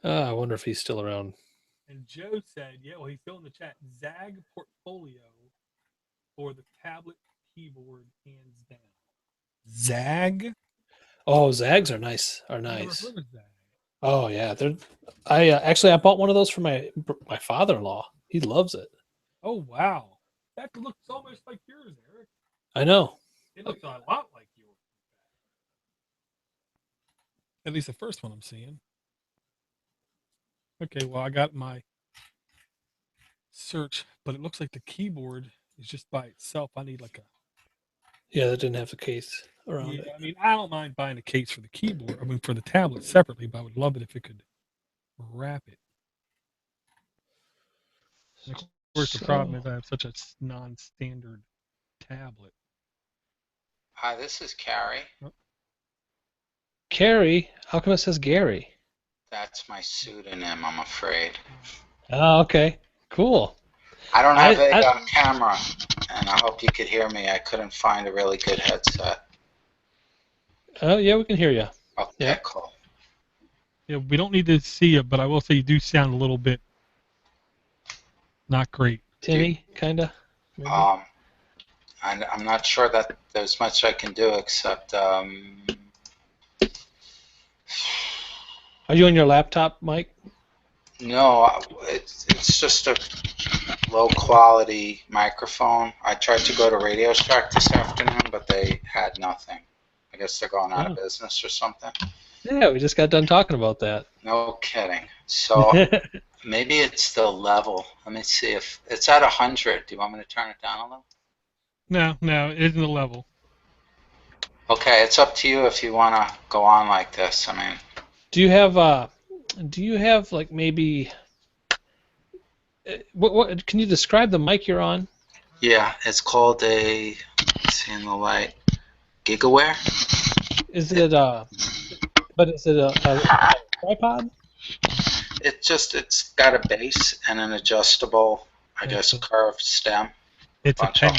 I wonder if he's still around. And Joe said, yeah, well, he's still in the chat. Zag portfolio for the tablet keyboard, hands down. Zag? Oh, Zags are nice. Are I've never nice. heard of Zag. Oh yeah, they're. I bought one of those for my father-in-law. He loves it. Oh, wow. That looks almost like yours, Eric. I know. It looks a lot like yours. At least the first one I'm seeing. Okay, well, I got my search, but it looks like the keyboard is just by itself. I need like a. Yeah, that didn't have the case around Yeah, it. I mean, I don't mind buying a case for the keyboard. I mean, for the tablet separately, but I would love it if it could wrap it. And of course, the problem is I have such a non-standard tablet. Hi, this is Carrie. Carrie, how come it says Gary? That's my pseudonym, I'm afraid. Oh, okay. Cool. I don't have a camera, and I hope you could hear me. I couldn't find a really good headset. Oh, yeah, we can hear you. Okay, Yeah. cool. Yeah, we don't need to see it, but I will say you do sound a little bit not great. Tinny, kind of. I'm not sure that there's much I can do except. Are you on your laptop, Mike? No, it's just a low quality microphone. I tried to go to Radio Shack this afternoon, but they had nothing. I guess they're going out of business or something. Yeah, we just got done talking about that. No kidding. So maybe it's the level. Let me see if it's at 100. Do you want me to turn it down a little? No, it isn't a level. Okay, it's up to you if you want to go on like this. I mean, do you have like maybe what can you describe the mic you're on? Yeah, it's called a, let's see in the light, Gigaware. Is it a tripod? It's got a base and an adjustable, I guess, curved stem. It's a pen.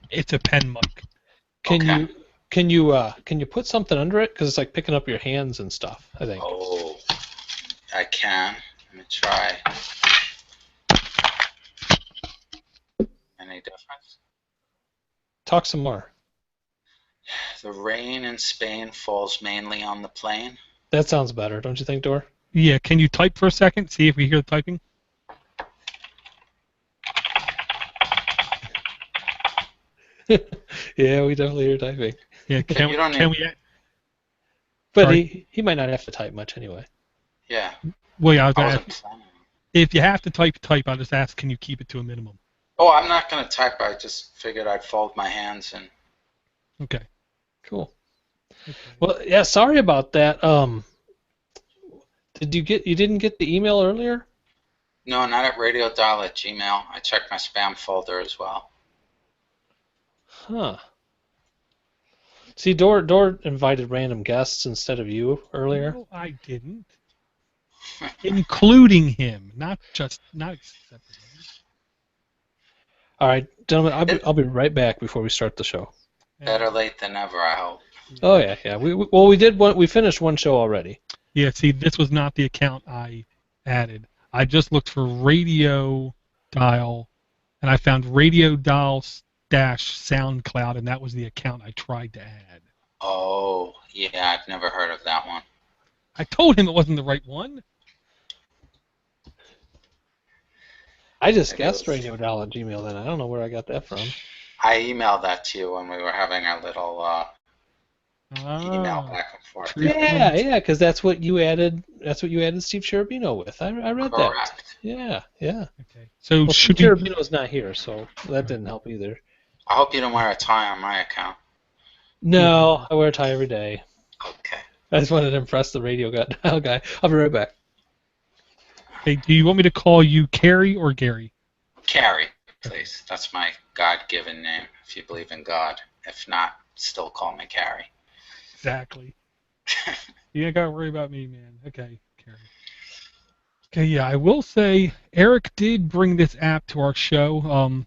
It's a pen mic. Can you put something under it, because it's like picking up your hands and stuff, I think. Oh, I can. Let me try. Any difference? Talk some more. The rain in Spain falls mainly on the plain. That sounds better, don't you think, Dor? Yeah, can you type for a second? See if we hear the typing. Yeah, we definitely hear typing. Yeah, can we? But Sorry. he might not have to type much anyway. Yeah. Well, yeah, I was gonna ask, if you have to type. I'll just ask, can you keep it to a minimum? Oh, I'm not going to type. I just figured I'd fold my hands and. Okay. Cool. Okay. Well, yeah, sorry about that. You didn't get the email earlier? No, not at radio.Gmail. I checked my spam folder as well. Huh. See, Dor invited random guests instead of you earlier. No, I didn't. Including him, not accepting him. All right, gentlemen, I'll be right back before we start the show. Better late than never, I hope. Oh yeah. We finished one show already. Yeah, see, this was not the account I added. I just looked for radio dial, and I found radio dial SoundCloud, and that was the account I tried to add. Oh, yeah, I've never heard of that one. I told him it wasn't the right one. I just Maybe it guessed was- radio.gmail then. I don't know where I got that from. I emailed that to you when we were having our little email Ah, back and forth. truth Yeah, bombs. yeah, because that's what you added. That's what you added Steve Cherubino with. I read that. Correct. Yeah, yeah. Okay. So Well, Steve should we? Cherubino's not here, so that didn't help either. I hope you don't wear a tie on my account. No, I wear a tie every day. Okay. I just wanted to impress the radio guy. I'll be right back. Okay. Do you want me to call you Carrie or Gary? Carrie, please. That's my God-given name, if you believe in God. If not, still call me Carrie. Exactly. You ain't gotta worry about me, man. Okay, Carrie. Okay, yeah, I will say Eric did bring this app to our show.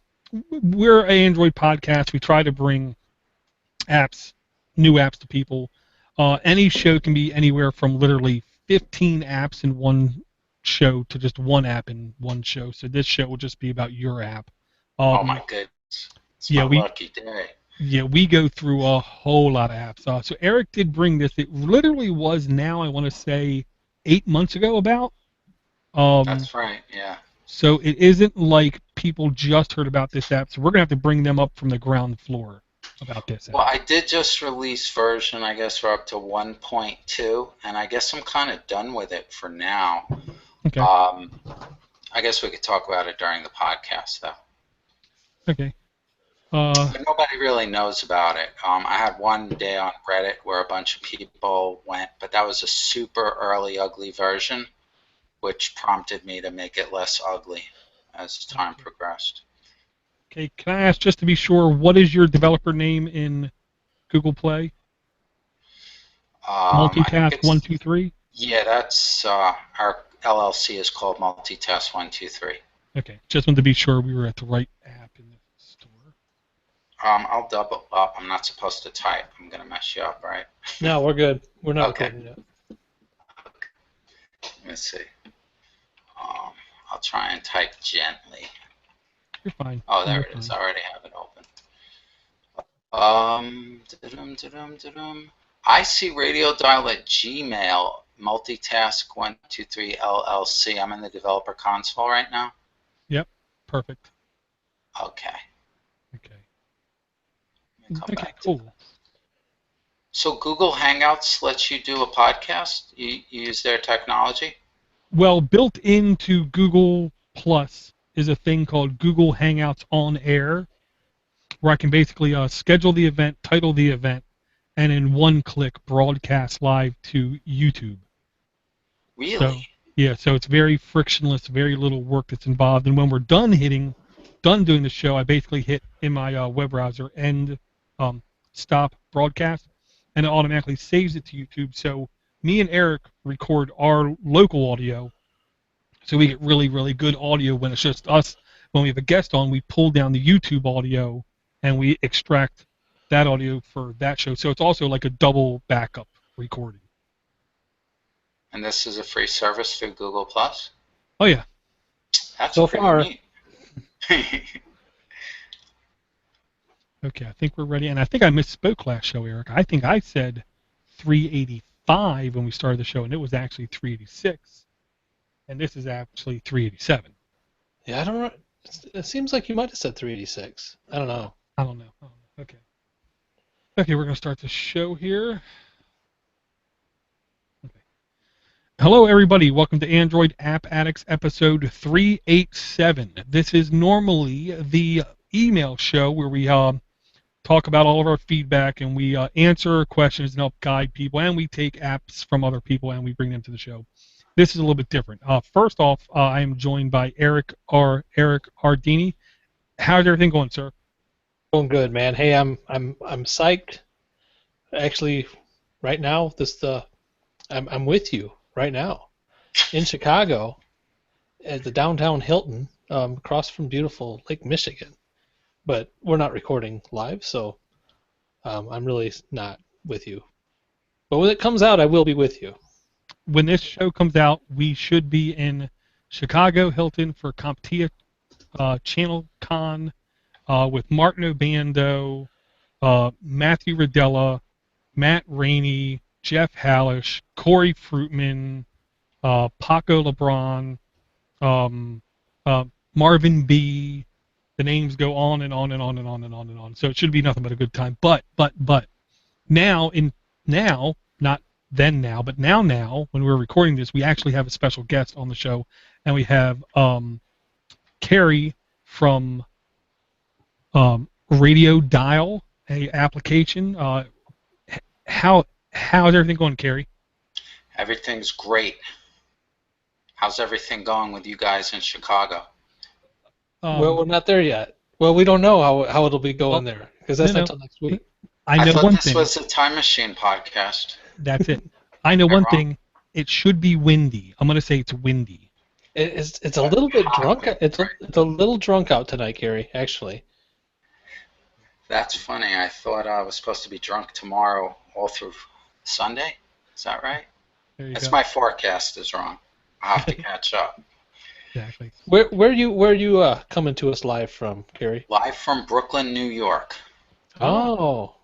We're an Android podcast. We try to bring apps, new apps to people. Any show can be anywhere from literally 15 apps in one show to just one app in one show. So this show will just be about your app. Oh my goodness. It's yeah, my lucky day. Yeah, we go through a whole lot of apps. So Eric did bring this. It literally was now, I want to say, 8 months ago about. That's right, yeah. So it isn't like people just heard about this app. So we're going to have to bring them up from the ground floor about this app. Well, I did just release version, I guess we're up to 1.2, and I guess I'm kind of done with it for now. Okay. I guess we could talk about it during the podcast, though. Okay. But nobody really knows about it. I had one day on Reddit where a bunch of people went, but that was a super early ugly version, which prompted me to make it less ugly as time progressed. Okay, can I ask, just to be sure, what is your developer name in Google Play? I think Multitask it's- 123? Yeah, that's our LLC is called Multitask 123. Okay, just wanted to be sure we were at the right app in the store. I'll double up. I'm not supposed to type. I'm gonna mess you up, right? No, we're good. We're not Okay. recording yet. Let me see. I'll try and type gently. You're fine. Oh, there You're it is. fine. I already have it open. I see radio dial at Gmail, multitask 123 LLC. I'm in the developer console right now. Yep, perfect. Okay. Okay. Let me come Okay, back to cool. that. So Google Hangouts lets you do a podcast? You use their technology? Well, built into Google Plus is a thing called Google Hangouts on Air, where I can basically schedule the event, title the event, and in one click broadcast live to YouTube. Really? So, yeah, so it's very frictionless, very little work that's involved. And when we're done doing the show, I basically hit in my web browser end stop broadcast, and it automatically saves it to YouTube. So me and Eric record our local audio, so we get really, really good audio when it's just us. When we have a guest on, we pull down the YouTube audio and we extract that audio for that show. So it's also like a double backup recording. And this is a free service through Google Plus? Oh yeah. That's So pretty far. neat. Okay, I think we're ready. And I think I misspoke last show, Eric. I think I said 385 when we started the show, and it was actually 386. And this is actually 387. Yeah, I don't know. It seems like you might have said 386. I don't know. I don't know. Okay. Okay, we're going to start the show here. Okay. Hello, everybody. Welcome to Android App Addicts episode 387. This is normally the email show where we talk about all of our feedback and we answer questions and help guide people, and we take apps from other people and we bring them to the show. This is a little bit different. First off, I am joined by Eric Ardini. How's everything going, sir? Going good, man. Hey, I'm psyched. Actually, right now, I'm with you right now in Chicago at the downtown Hilton, across from beautiful Lake Michigan. But we're not recording live, so I'm really not with you. But when it comes out, I will be with you. When this show comes out, we should be in Chicago Hilton for CompTIA Channel Con with Martin Obando, Matthew Rodella, Matt Rainey, Jeff Hallish, Corey Fruitman, Paco LeBron, Marvin B. The names go on and on and on and on and on and on. So it should be nothing but a good time. But now not then now, but now when we're recording this, we actually have a special guest on the show, and we have Carrie from Radio Dial, a application. How's everything going, Carrie? Everything's great. How's everything going with you guys in Chicago? Well, we're not there yet. Well, we don't know how it'll be going there, because that's not until next week. I know thought one this thing. was a Time Machine podcast. That's it. I know one thing. It should be windy. I'm going to say it's windy. It's a little bit drunk. It's a little drunk out tonight, Gary, actually. That's funny. I thought I was supposed to be drunk tomorrow all through Sunday. Is that right? That's my forecast is wrong. I'll have to catch up. Exactly. Where are you coming to us live from, Gary? Live from Brooklyn, New York. Oh.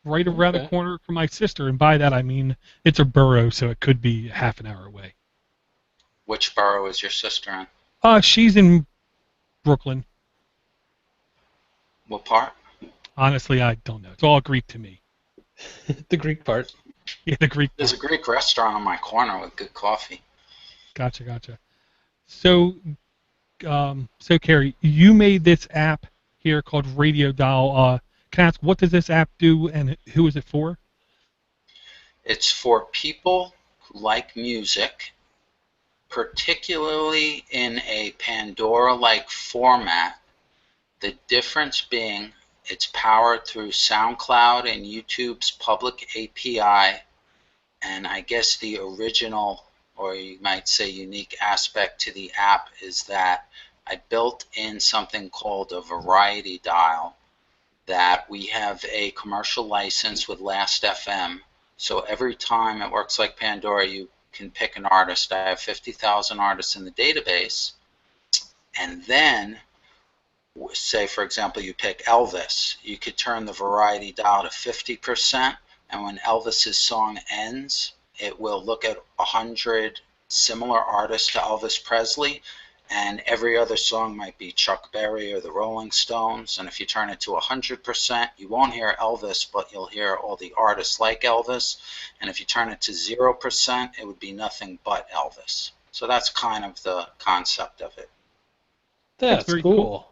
Right around the corner from my sister, and by that I mean it's a borough, so it could be half an hour away. Which borough is your sister in? She's in Brooklyn. What part? Honestly, I don't know. It's all Greek to me. The Greek part. Yeah, the Greek. There's a Greek restaurant on my corner with good coffee. Gotcha. So Carrie, you made this app here called Radio Dial. Can I ask, what does this app do, and who is it for? It's for people who like music, particularly in a Pandora-like format. The difference being it's powered through SoundCloud and YouTube's public API, and I guess the original, or you might say unique aspect to the app is that I built in something called a variety dial, that we have a commercial license with Last.fm. So every time it works like Pandora, you can pick an artist. I have 50,000 artists in the database. And then, say, for example, you pick Elvis. You could turn the variety dial to 50%. And when Elvis's song ends, it will look at 100 similar artists to Elvis Presley, and every other song might be Chuck Berry or the Rolling Stones. And if you turn it to 100%, you won't hear Elvis, but you'll hear all the artists like Elvis. And if you turn it to 0%, it would be nothing but Elvis. So that's kind of the concept of it. That's very cool.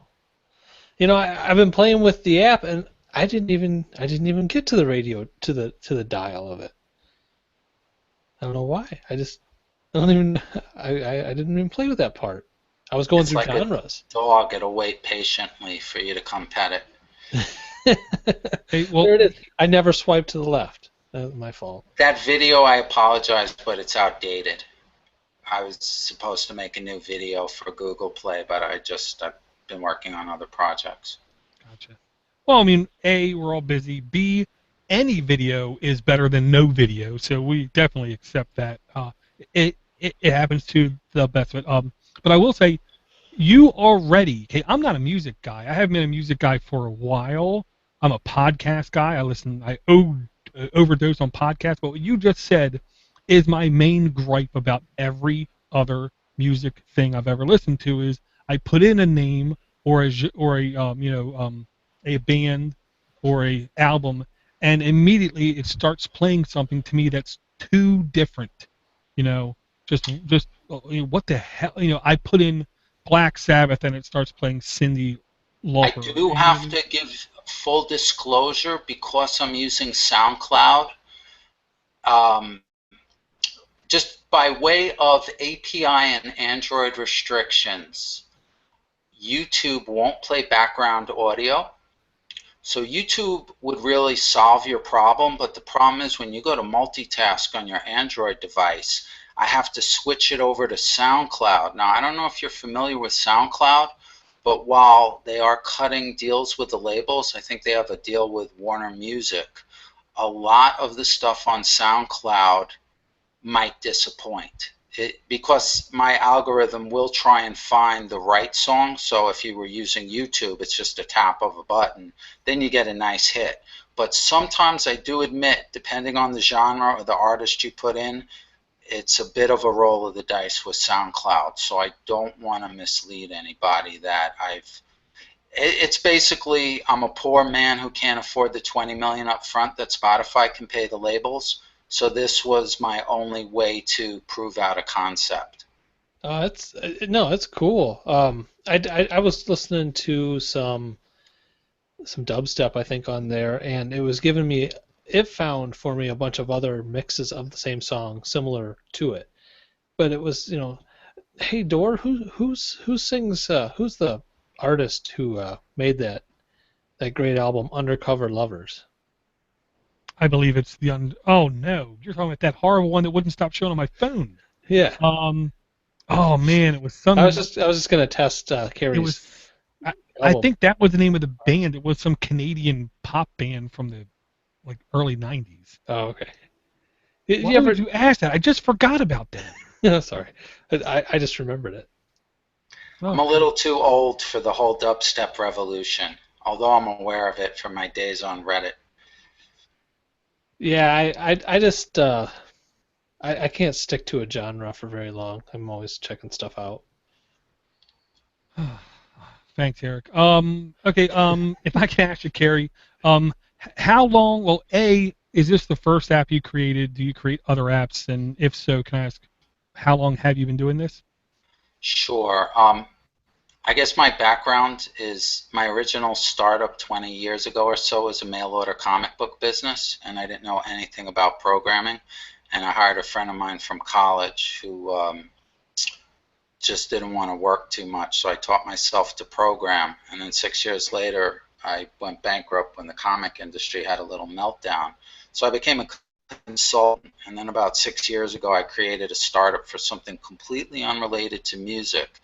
You know, I've been playing with the app, and I didn't even get to the radio, to the dial of it. I don't know why. I didn't even play with that part. I was going through genres. A dog, it'll wait patiently for you to come pet it. Hey, well, there it is. I never swiped to the left. That was my fault. That video, I apologize, but it's outdated. I was supposed to make a new video for Google Play, but I've been working on other projects. Gotcha. Well, I mean, A, we're all busy. B, any video is better than no video, so we definitely accept that. It happens to the best of it. But I will say, you already, okay, I'm not a music guy. I haven't been a music guy for a while. I'm a podcast guy. I overdose on podcasts. But what you just said is my main gripe about every other music thing I've ever listened to is I put in a name or a band or a album, and immediately it starts playing something to me that's too different. Just what the hell? I put in Black Sabbath and it starts playing Cyndi Lauper. I do have to give full disclosure because I'm using SoundCloud. Just by way of API and Android restrictions, YouTube won't play background audio. So YouTube would really solve your problem, but the problem is when you go to multitask on your Android device, I have to switch it over to SoundCloud. Now, I don't know if you're familiar with SoundCloud, but while they are cutting deals with the labels, I think they have a deal with Warner Music. A lot of the stuff on SoundCloud might disappoint. Because my algorithm will try and find the right song. So if you were using YouTube, it's just a tap of a button. Then you get a nice hit. But sometimes I do admit, depending on the genre or the artist you put in, it's a bit of a roll of the dice with SoundCloud, so I don't want to mislead anybody that it's basically, I'm a poor man who can't afford the $20 million up front that Spotify can pay the labels. So this was my only way to prove out a concept. It's cool. I was listening to some dubstep, I think, on there, and it found for me a bunch of other mixes of the same song similar to it. But it was, hey Dor, who sings? Who's the artist who made that great album Undercover Lovers? I believe it's oh no, you're talking about that horrible one that wouldn't stop showing on my phone. Yeah. Oh man, it was some. I was just gonna test Carrie's. It was. I think that was the name of the band. It was some Canadian pop band from the early '90s. Oh, okay. Why would you ask that? I just forgot about that. No, sorry. I just remembered it. I'm a little too old for the whole dubstep revolution, although I'm aware of it from my days on Reddit. Yeah, I just I can't stick to a genre for very long. I'm always checking stuff out. Thanks, Eric. Okay. If I can ask you, Carrie, how long? Well, is this the first app you created? Do you create other apps? And if so, can I ask, how long have you been doing this? Sure. I guess my background is my original startup 20 years ago or so was a mail order comic book business, and I didn't know anything about programming. And I hired a friend of mine from college who just didn't want to work too much, so I taught myself to program. And then 6 years later, I went bankrupt when the comic industry had a little meltdown. So I became a consultant, and then about 6 years ago, I created a startup for something completely unrelated to music.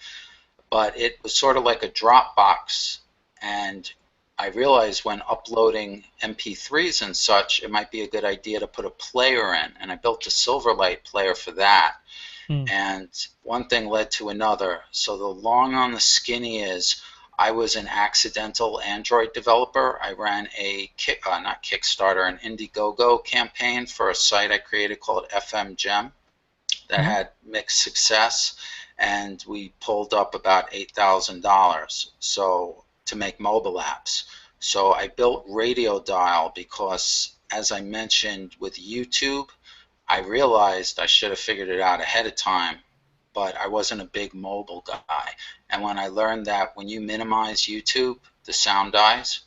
But it was sort of like a Dropbox, and I realized when uploading MP3s and such, it might be a good idea to put a player in, and I built a Silverlight player for that. And one thing led to another. So the long on the skinny is I was an accidental Android developer. I ran a not Kickstarter, an Indiegogo campaign for a site I created called FM Gem that had mixed success, and we pulled up about $8,000 so to make mobile apps. So I built Radio Dial because, as I mentioned with YouTube, I realized I should have figured it out ahead of time, but I wasn't a big mobile guy. And when I learned that when you minimize YouTube, the sound dies,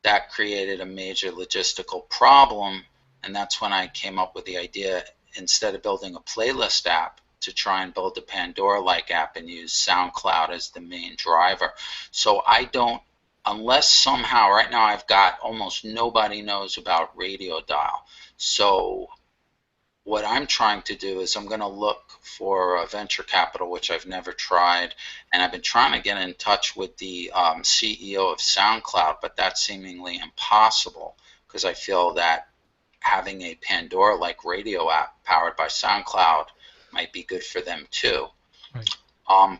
that created a major logistical problem, and that's when I came up with the idea, instead of building a playlist app, to try and build a Pandora-like app and use SoundCloud as the main driver. So I don't, unless somehow, right now I've got almost nobody knows about Radio Dial. So what I'm trying to do is I'm going to look for venture capital, which I've never tried, and I've been trying to get in touch with the CEO of SoundCloud, but that's seemingly impossible because I feel that having a Pandora-like radio app powered by SoundCloud might be good for them too. Right.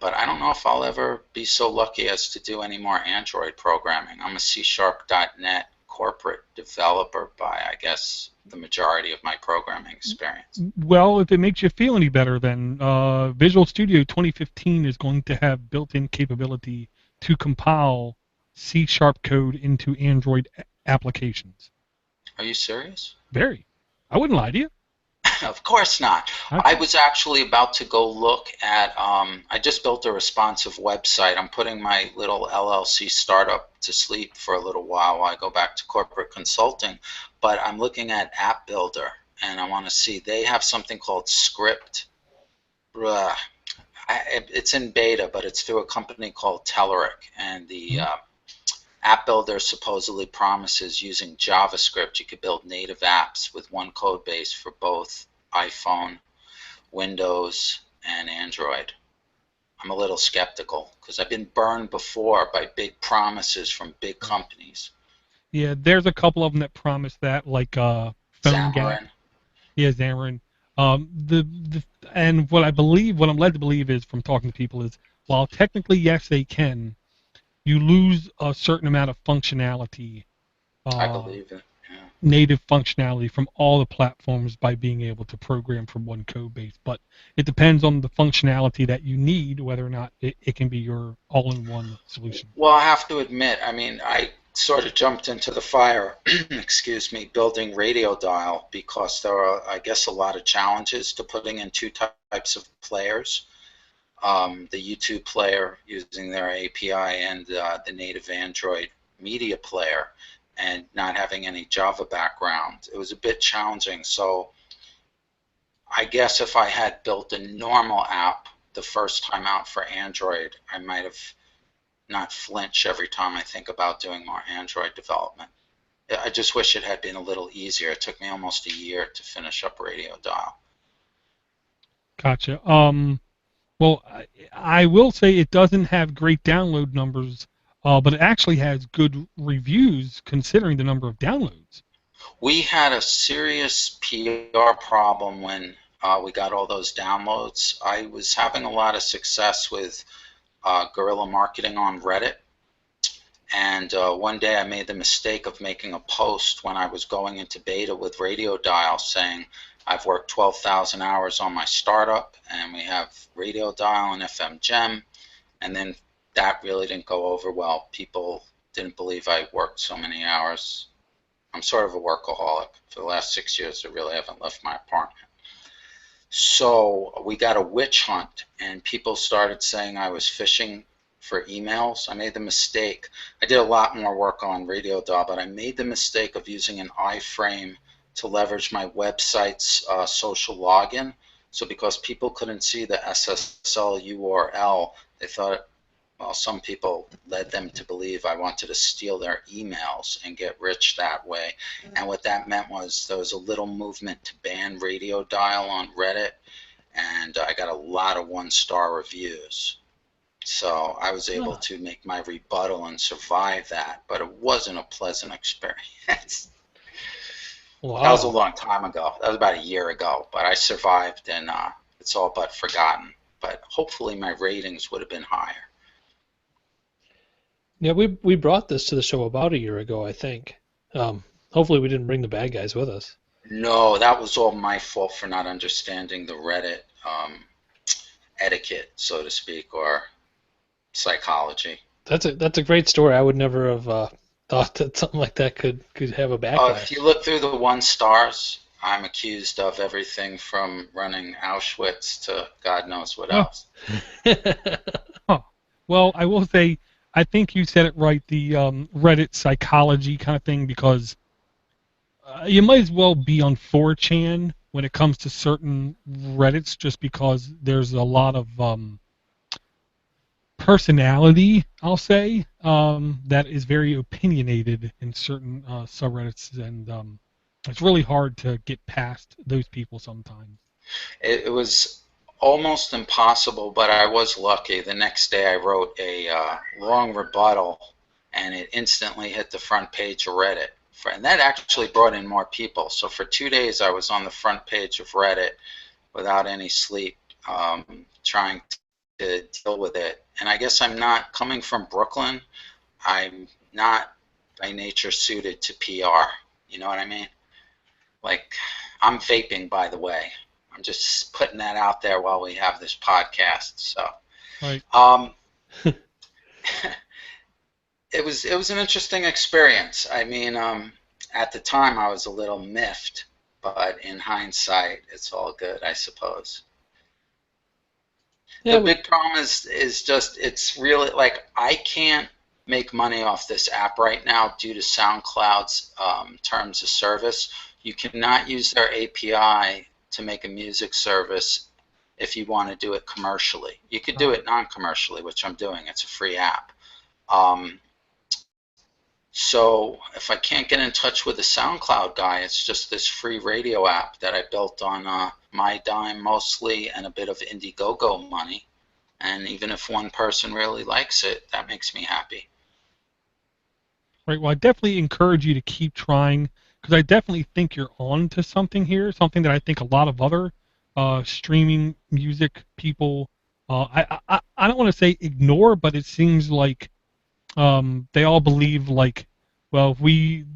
But I don't know if I'll ever be so lucky as to do any more Android programming. I'm a C#.NET corporate developer by, I guess, the majority of my programming experience. Well, if it makes you feel any better, then Visual Studio 2015 is going to have built-in capability to compile C# code into Android applications. Are you serious? Very. I wouldn't lie to you. Of course not. I was actually about to go look at, I just built a responsive website. I'm putting my little LLC startup to sleep for a little while I go back to corporate consulting, but I'm looking at App Builder, and I want to see, they have something called Script. It's in beta, but it's through a company called Telerik, and the App Builder supposedly promises using JavaScript you could build native apps with one code base for both iPhone, Windows, and Android. I'm a little skeptical because I've been burned before by big promises from big companies. Yeah, there's a couple of them that promise that, like PhoneGap. Yeah, Xamarin. And what I'm led to believe is, from talking to people, is while technically yes they can, you lose a certain amount of functionality. I believe it. native functionality from all the platforms by being able to program from one code base, but it depends on the functionality that you need, whether or not it can be your all-in-one solution. Well, I have to admit, I mean, I sort of jumped into the fire, excuse me, building radio dial because there are, I guess, a lot of challenges to putting in two types of players. The YouTube player using their API and the native Android media player, and not having any Java background. It was a bit challenging. So I guess if I had built a normal app the first time out for Android, I might have not flinch every time I think about doing more Android development. I just wish it had been a little easier. It took me almost a year to finish up Radio Dial. Gotcha. Well, I will say it doesn't have great download numbers, but it actually has good reviews considering the number of downloads. We had a serious PR problem when we got all those downloads. I was having a lot of success with guerrilla marketing on Reddit. And one day I made the mistake of making a post when I was going into beta with Radio Dial saying, I've worked 12,000 hours on my startup, and we have Radio Dial and FM Gem. And then that really didn't go over well. People didn't believe I worked so many hours. I'm sort of a workaholic. For the last 6 years, I really haven't left my apartment. So we got a witch hunt, and people started saying I was phishing for emails. I made the mistake. I did a lot more work on Radio Dial, but I made the mistake of using an iframe to leverage my website's social login. So because people couldn't see the SSL URL, they thought, well, some people led them to believe I wanted to steal their emails and get rich that way. And what that meant was there was a little movement to ban Radio Dial on Reddit, and I got a lot of one-star reviews. So I was able to make my rebuttal and survive that, but it wasn't a pleasant experience. Wow. That was a long time ago. That was about a year ago, but I survived, and it's all but forgotten. But hopefully my ratings would have been higher. Yeah, we brought this to the show about a year ago, I think. Hopefully we didn't bring the bad guys with us. No, that was all my fault for not understanding the Reddit etiquette, so to speak, or psychology. That's a great story. I would never have thought that something like that could have a backlash. If you look through the 1 stars, I'm accused of everything from running Auschwitz to God knows what else. Well, I will say, I think you said it right, the Reddit psychology kind of thing, because you might as well be on 4chan when it comes to certain Reddits, just because there's a lot of personality, I'll say, that is very opinionated in certain subreddits, and it's really hard to get past those people sometimes. It was almost impossible, but I was lucky. The next day I wrote a long rebuttal, and it instantly hit the front page of Reddit. And that actually brought in more people. So for 2 days I was on the front page of Reddit without any sleep, trying to deal with it. And I guess I'm not, coming from Brooklyn, I'm not by nature suited to PR. You know what I mean? Like, I'm vaping, by the way. I'm just putting that out there while we have this podcast. So, Right. It was an interesting experience. I mean, at the time I was a little miffed, but in hindsight, it's all good, I suppose. Yeah, The big problem is just, it's really, like, I can't make money off this app right now due to SoundCloud's terms of service. You cannot use their API to make a music service if you want to do it commercially. You could do it non-commercially, which I'm doing. It's a free app. So if I can't get in touch with the SoundCloud guy, it's just this free radio app that I built on my dime mostly and a bit of Indiegogo money. And even if one person really likes it, that makes me happy. Right. Well, I definitely encourage you to keep trying, because I definitely think you're on to something here, something that I think a lot of other streaming music people, I don't want to say ignore, but it seems like they all believe, like, well, if we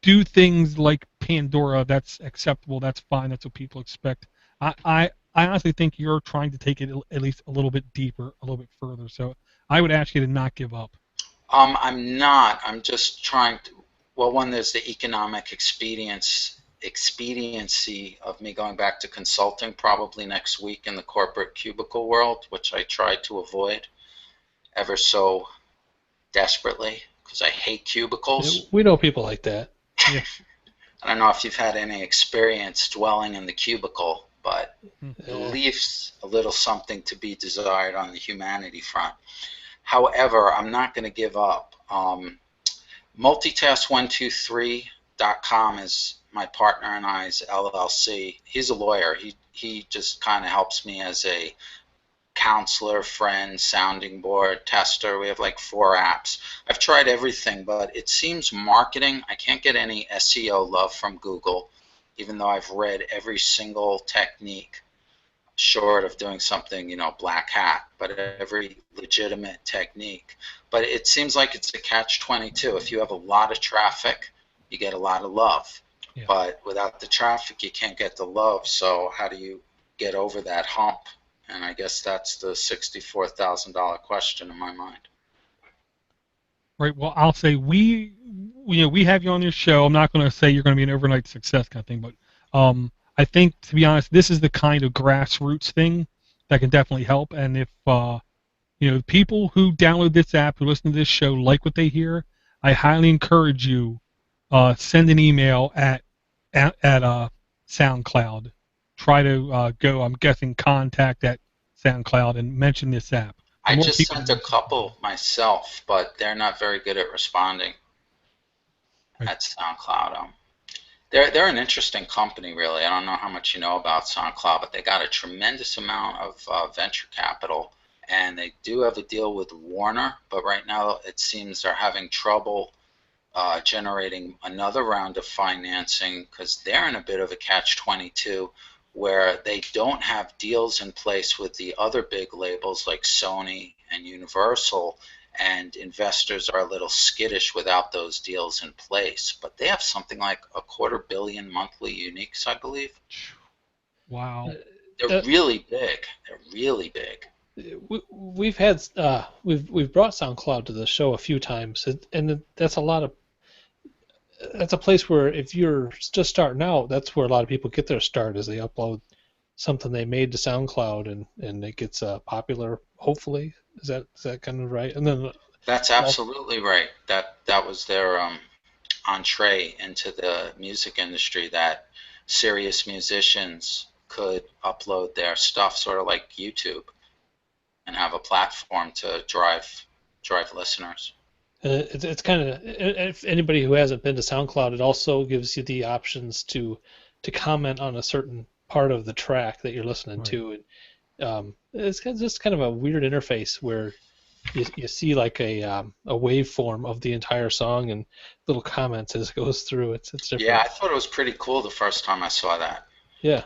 do things like Pandora, that's acceptable. That's fine. That's what people expect. I honestly think you're trying to take it at least a little bit deeper, a little bit further. So I would ask you to not give up. I'm not. I'm just trying to. Well, one, there's the economic expediency of me going back to consulting probably next week in the corporate cubicle world, which I try to avoid ever so desperately because I hate cubicles. We know people like that. Yeah. I don't know if you've had any experience dwelling in the cubicle, but it Uh, leaves a little something to be desired on the humanity front. However, I'm not going to give up. Multitask123.com is my partner and I's LLC. He's a lawyer. He just kind of helps me as a counselor, friend, sounding board, tester. We have like 4 apps. I've tried everything, but it seems marketing, I can't get any SEO love from Google, even though I've read every single technique short of doing something, black hat, but every legitimate technique. But it seems like it's a catch-22. If you have a lot of traffic, you get a lot of love. Yeah. But without the traffic, you can't get the love. So how do you get over that hump? And I guess that's the $64,000 question in my mind. Right. Well, I'll say we have you on your show. I'm not going to say you're going to be an overnight success kind of thing, but I think, to be honest, this is the kind of grassroots thing that can definitely help. And if people who download this app, who listen to this show, like what they hear, I highly encourage you send an email at SoundCloud. Try to go, I'm guessing, contact at SoundCloud and mention this app. I just sent a couple myself, but they're not very good at responding at SoundCloud. They're an interesting company, really. I don't know how much you know about SoundCloud, but they got a tremendous amount of venture capital, and they do have a deal with Warner, but right now it seems they're having trouble generating another round of financing because they're in a bit of a catch-22 where they don't have deals in place with the other big labels like Sony and Universal, and investors are a little skittish without those deals in place. But they have something like 250 million monthly uniques, I believe. Wow. They're really big. They're really big. We've had we've brought SoundCloud to the show a few times, and that's a place where if you're just starting out, that's where a lot of people get their start, is they upload something they made to SoundCloud, and it gets popular. Hopefully, is that kind of right? And then that's absolutely right. That was their entree into the music industry, that serious musicians could upload their stuff, sort of like YouTube, and have a platform to drive listeners. It's kind of, if anybody who hasn't been to SoundCloud, it also gives you the options to comment on a certain part of the track that you're listening to. And it's just kind of a weird interface where you see like a waveform of the entire song and little comments as it goes through. It's different. Yeah, I thought it was pretty cool the first time I saw that. Yeah,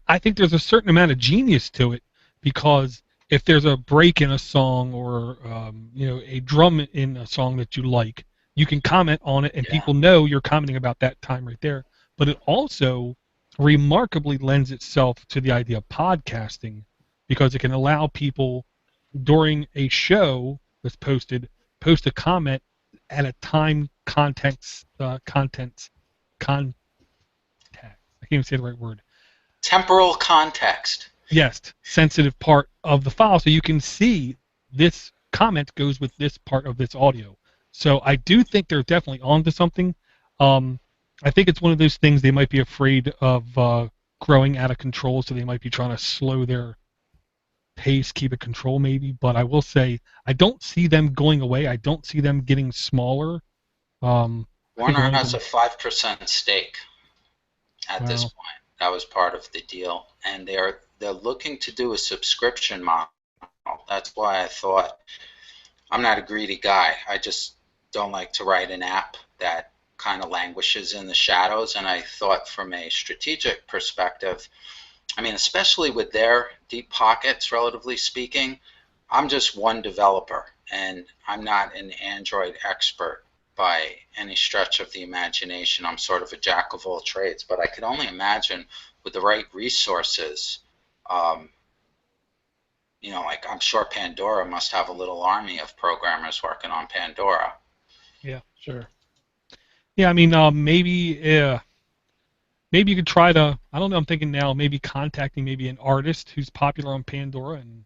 I think there's a certain amount of genius to it, because if there's a break in a song or a drum in a song that you like, you can comment on it, and people know you're commenting about that time right there. But it also remarkably lends itself to the idea of podcasting, because it can allow people during a show that's posted, post a comment at a time context context. I can't even say the right word. Temporal context. Yes, sensitive part of the file, so you can see this comment goes with this part of this audio. So I do think they're definitely onto something. I think it's one of those things they might be afraid of growing out of control, so they might be trying to slow their pace, keep it control maybe. But I will say I don't see them going away. I don't see them getting smaller. Warner has a 5% stake at this point. That was part of the deal, and they're looking to do a subscription model. That's why I thought, I'm not a greedy guy. I just don't like to write an app that kind of languishes in the shadows. And I thought, from a strategic perspective, I mean, especially with their deep pockets, relatively speaking, I'm just one developer, and I'm not an Android expert by any stretch of the imagination. I'm sort of a jack of all trades, but I could only imagine with the right resources, like I'm sure Pandora must have a little army of programmers working on Pandora. Yeah. Sure. Yeah, I mean, maybe you could try to, I don't know, I'm thinking now, maybe contacting maybe an artist who's popular on Pandora and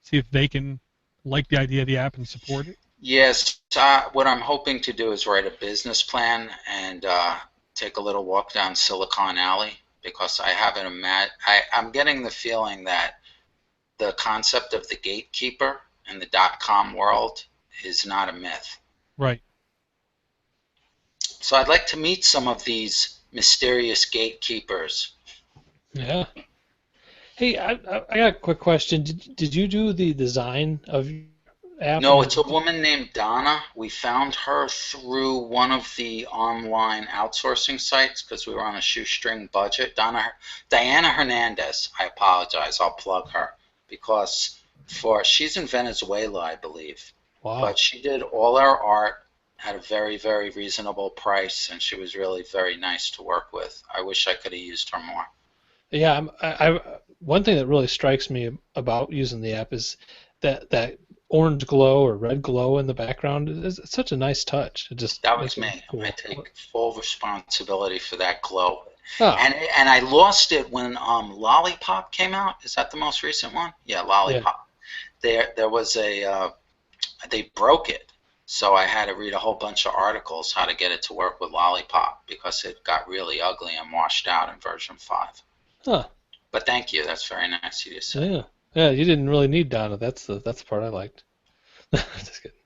see if they can like the idea of the app and support it. Yes, what I'm hoping to do is write a business plan and take a little walk down Silicon Alley because I'm getting the feeling that the concept of the gatekeeper in the .com world is not a myth. Right. So I'd like to meet some of these mysterious gatekeepers. Yeah. Hey, I got a quick question. Did you do the design of your app? No, it's a woman named Donna. We found her through one of the online outsourcing sites because we were on a shoestring budget. Diana Hernandez. I apologize. I'll plug her because she's in Venezuela, I believe. Wow. But she did all our art at a very, very reasonable price, and she was really very nice to work with. I wish I could have used her more. Yeah, one thing that really strikes me about using the app is that orange glow or red glow in the background. It's such a nice touch. That was makes it me. cool. I take full responsibility for that glow. Oh, And I lost it when Lollipop came out. Is that the most recent one? Yeah, Lollipop. There was they broke it. So I had to read a whole bunch of articles how to get it to work with Lollipop because it got really ugly and washed out in version 5. huh. But thank you. That's very nice of you to say. Yeah. Yeah, you didn't really need Donna. That's the part I liked. Just kidding.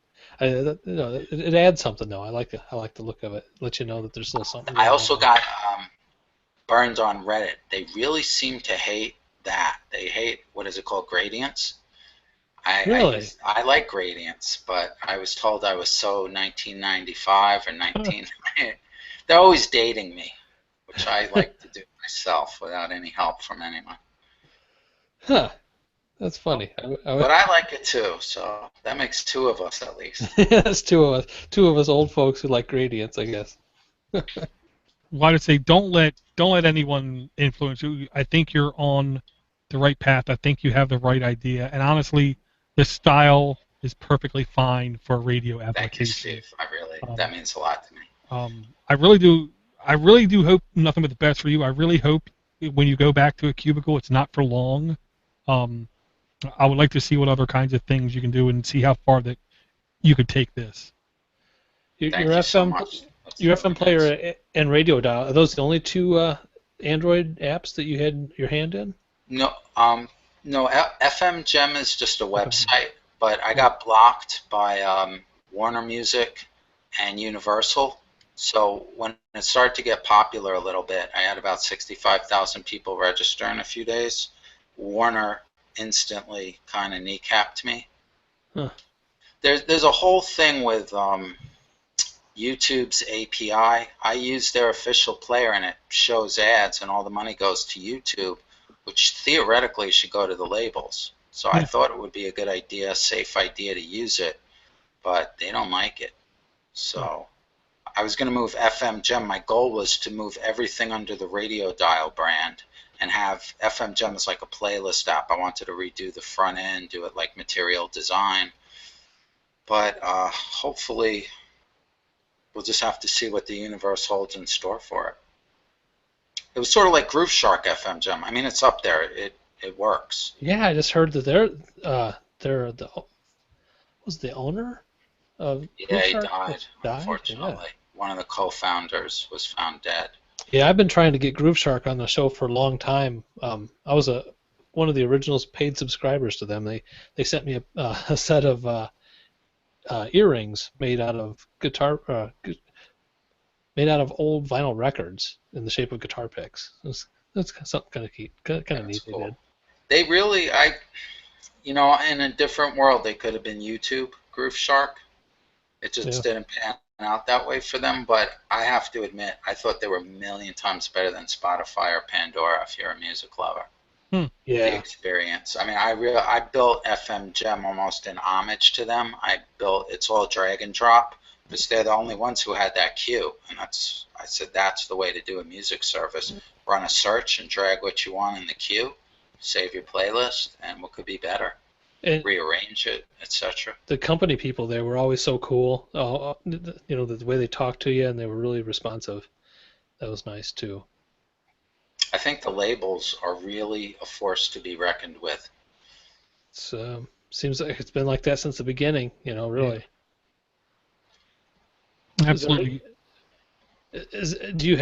It adds something though. I like the look of it. Let you know that there's still something. I also got burned on Reddit. They really seem to hate that. They hate, what is it called, gradients? Really? I like gradients, but I was told I was so 1995 or 19. They're always dating me, which I like to do myself without any help from anyone. Huh. That's funny. But I like it too, so that makes 2 of us at least. That's two of us. Two of us old folks who like gradients, I guess. Well, I would say don't let anyone influence you. I think you're on the right path. I think you have the right idea, and honestly, the style is perfectly fine for a radio application. Thank you, Steve. That means a lot to me. I really do. I really do hope nothing but the best for you. I really hope when you go back to a cubicle, it's not for long. I would like to see what other kinds of things you can do and see how far that you could take this. Your Thank you so much. Your FM player and radio dial, are those the only 2 Android apps that you had your hand in? No, FM Gem is just a website, but I got blocked by Warner Music and Universal. So when it started to get popular a little bit, I had about 65,000 people register in a few days. Warner instantly kind of kneecapped me. Huh. There's a whole thing with YouTube's API. I use their official player and it shows ads and all the money goes to YouTube, which theoretically should go to the labels. So I thought it would be a good idea, safe idea to use it, but they don't like it. So I was going to move FM Gem. My goal was to move everything under the Radio Dial brand and have FM Gem as like a playlist app. I wanted to redo the front end, do it like Material Design. But hopefully we'll just have to see what the universe holds in store for it. It was sort of like Groove Shark FM Gem. I mean, it's up there. It works. Yeah, I just heard that they're the owner of Yeah, he Groove Shark died, unfortunately. Yeah. One of the co-founders was found dead. Yeah, I've been trying to get Groove Shark on the show for a long time. I was one of the original paid subscribers to them. They sent me a set of earrings made out of old vinyl records in the shape of guitar picks. That's something kind of neat. Cool. They did. They really, in a different world, they could have been YouTube Groove Shark. It just didn't pan out that way for them. But I have to admit, I thought they were a million times better than Spotify or Pandora if you're a music lover. Yeah. The experience. I mean, I built FM Gem almost in homage to them. It's all drag and drop, because they're the only ones who had that queue. And I said, that's the way to do a music service. Run a search and drag what you want in the queue, save your playlist, and what could be better? And rearrange it, etc. the company people there were always so cool. The way they talked to you, and they were really responsive. That was nice too. I think the labels are really a force to be reckoned with. It's seems like it's been like that since the beginning. Really. Absolutely. Do you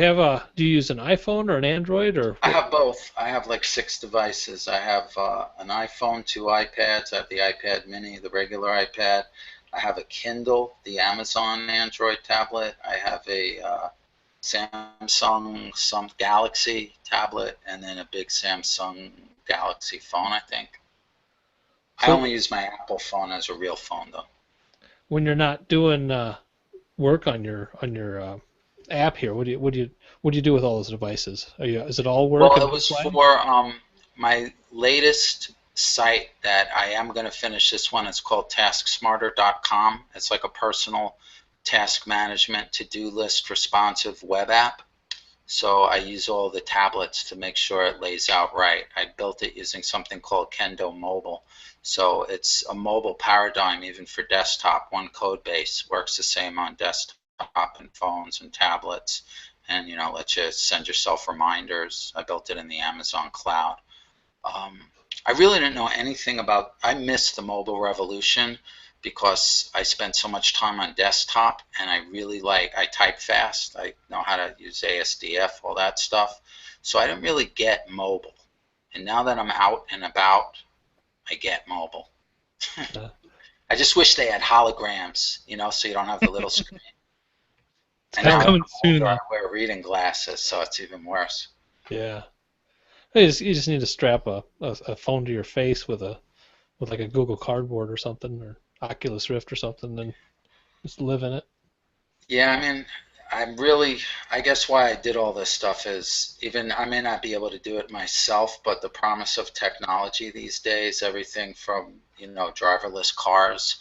use an iPhone or an Android or? I have both. I have like 6 devices. I have an iPhone, 2 iPads. I have the iPad Mini, the regular iPad. I have a Kindle, the Amazon Android tablet. I have a Samsung Galaxy tablet, and then a big Samsung Galaxy phone, I think. I only use my Apple phone as a real phone, though. When you're not doing work on your app here, what do you do with all those devices? Is it all work? Well, it was for my latest site that I am going to finish this one. It's called TaskSmarter.com. It's like a personal task management to-do list responsive web app. So I use all the tablets to make sure it lays out right. I built it using something called Kendo Mobile. So it's a mobile paradigm even for desktop. One code base works the same on desktop and phones and tablets, and lets you send yourself reminders. I built it in the Amazon cloud. I really didn't know anything about. I missed the mobile revolution because I spent so much time on desktop, and I type fast. I know how to use ASDF, all that stuff. So I didn't really get mobile. And now that I'm out and about, I get mobile. I just wish they had holograms, so you don't have the little screen. And That's now coming soon. I wear reading glasses, so it's even worse. Yeah. You just need to strap a phone to your face with like a Google Cardboard or something, or Oculus Rift or something, and just live in it. Yeah, I guess why I did all this stuff is, even I may not be able to do it myself, but the promise of technology these days, everything from, driverless cars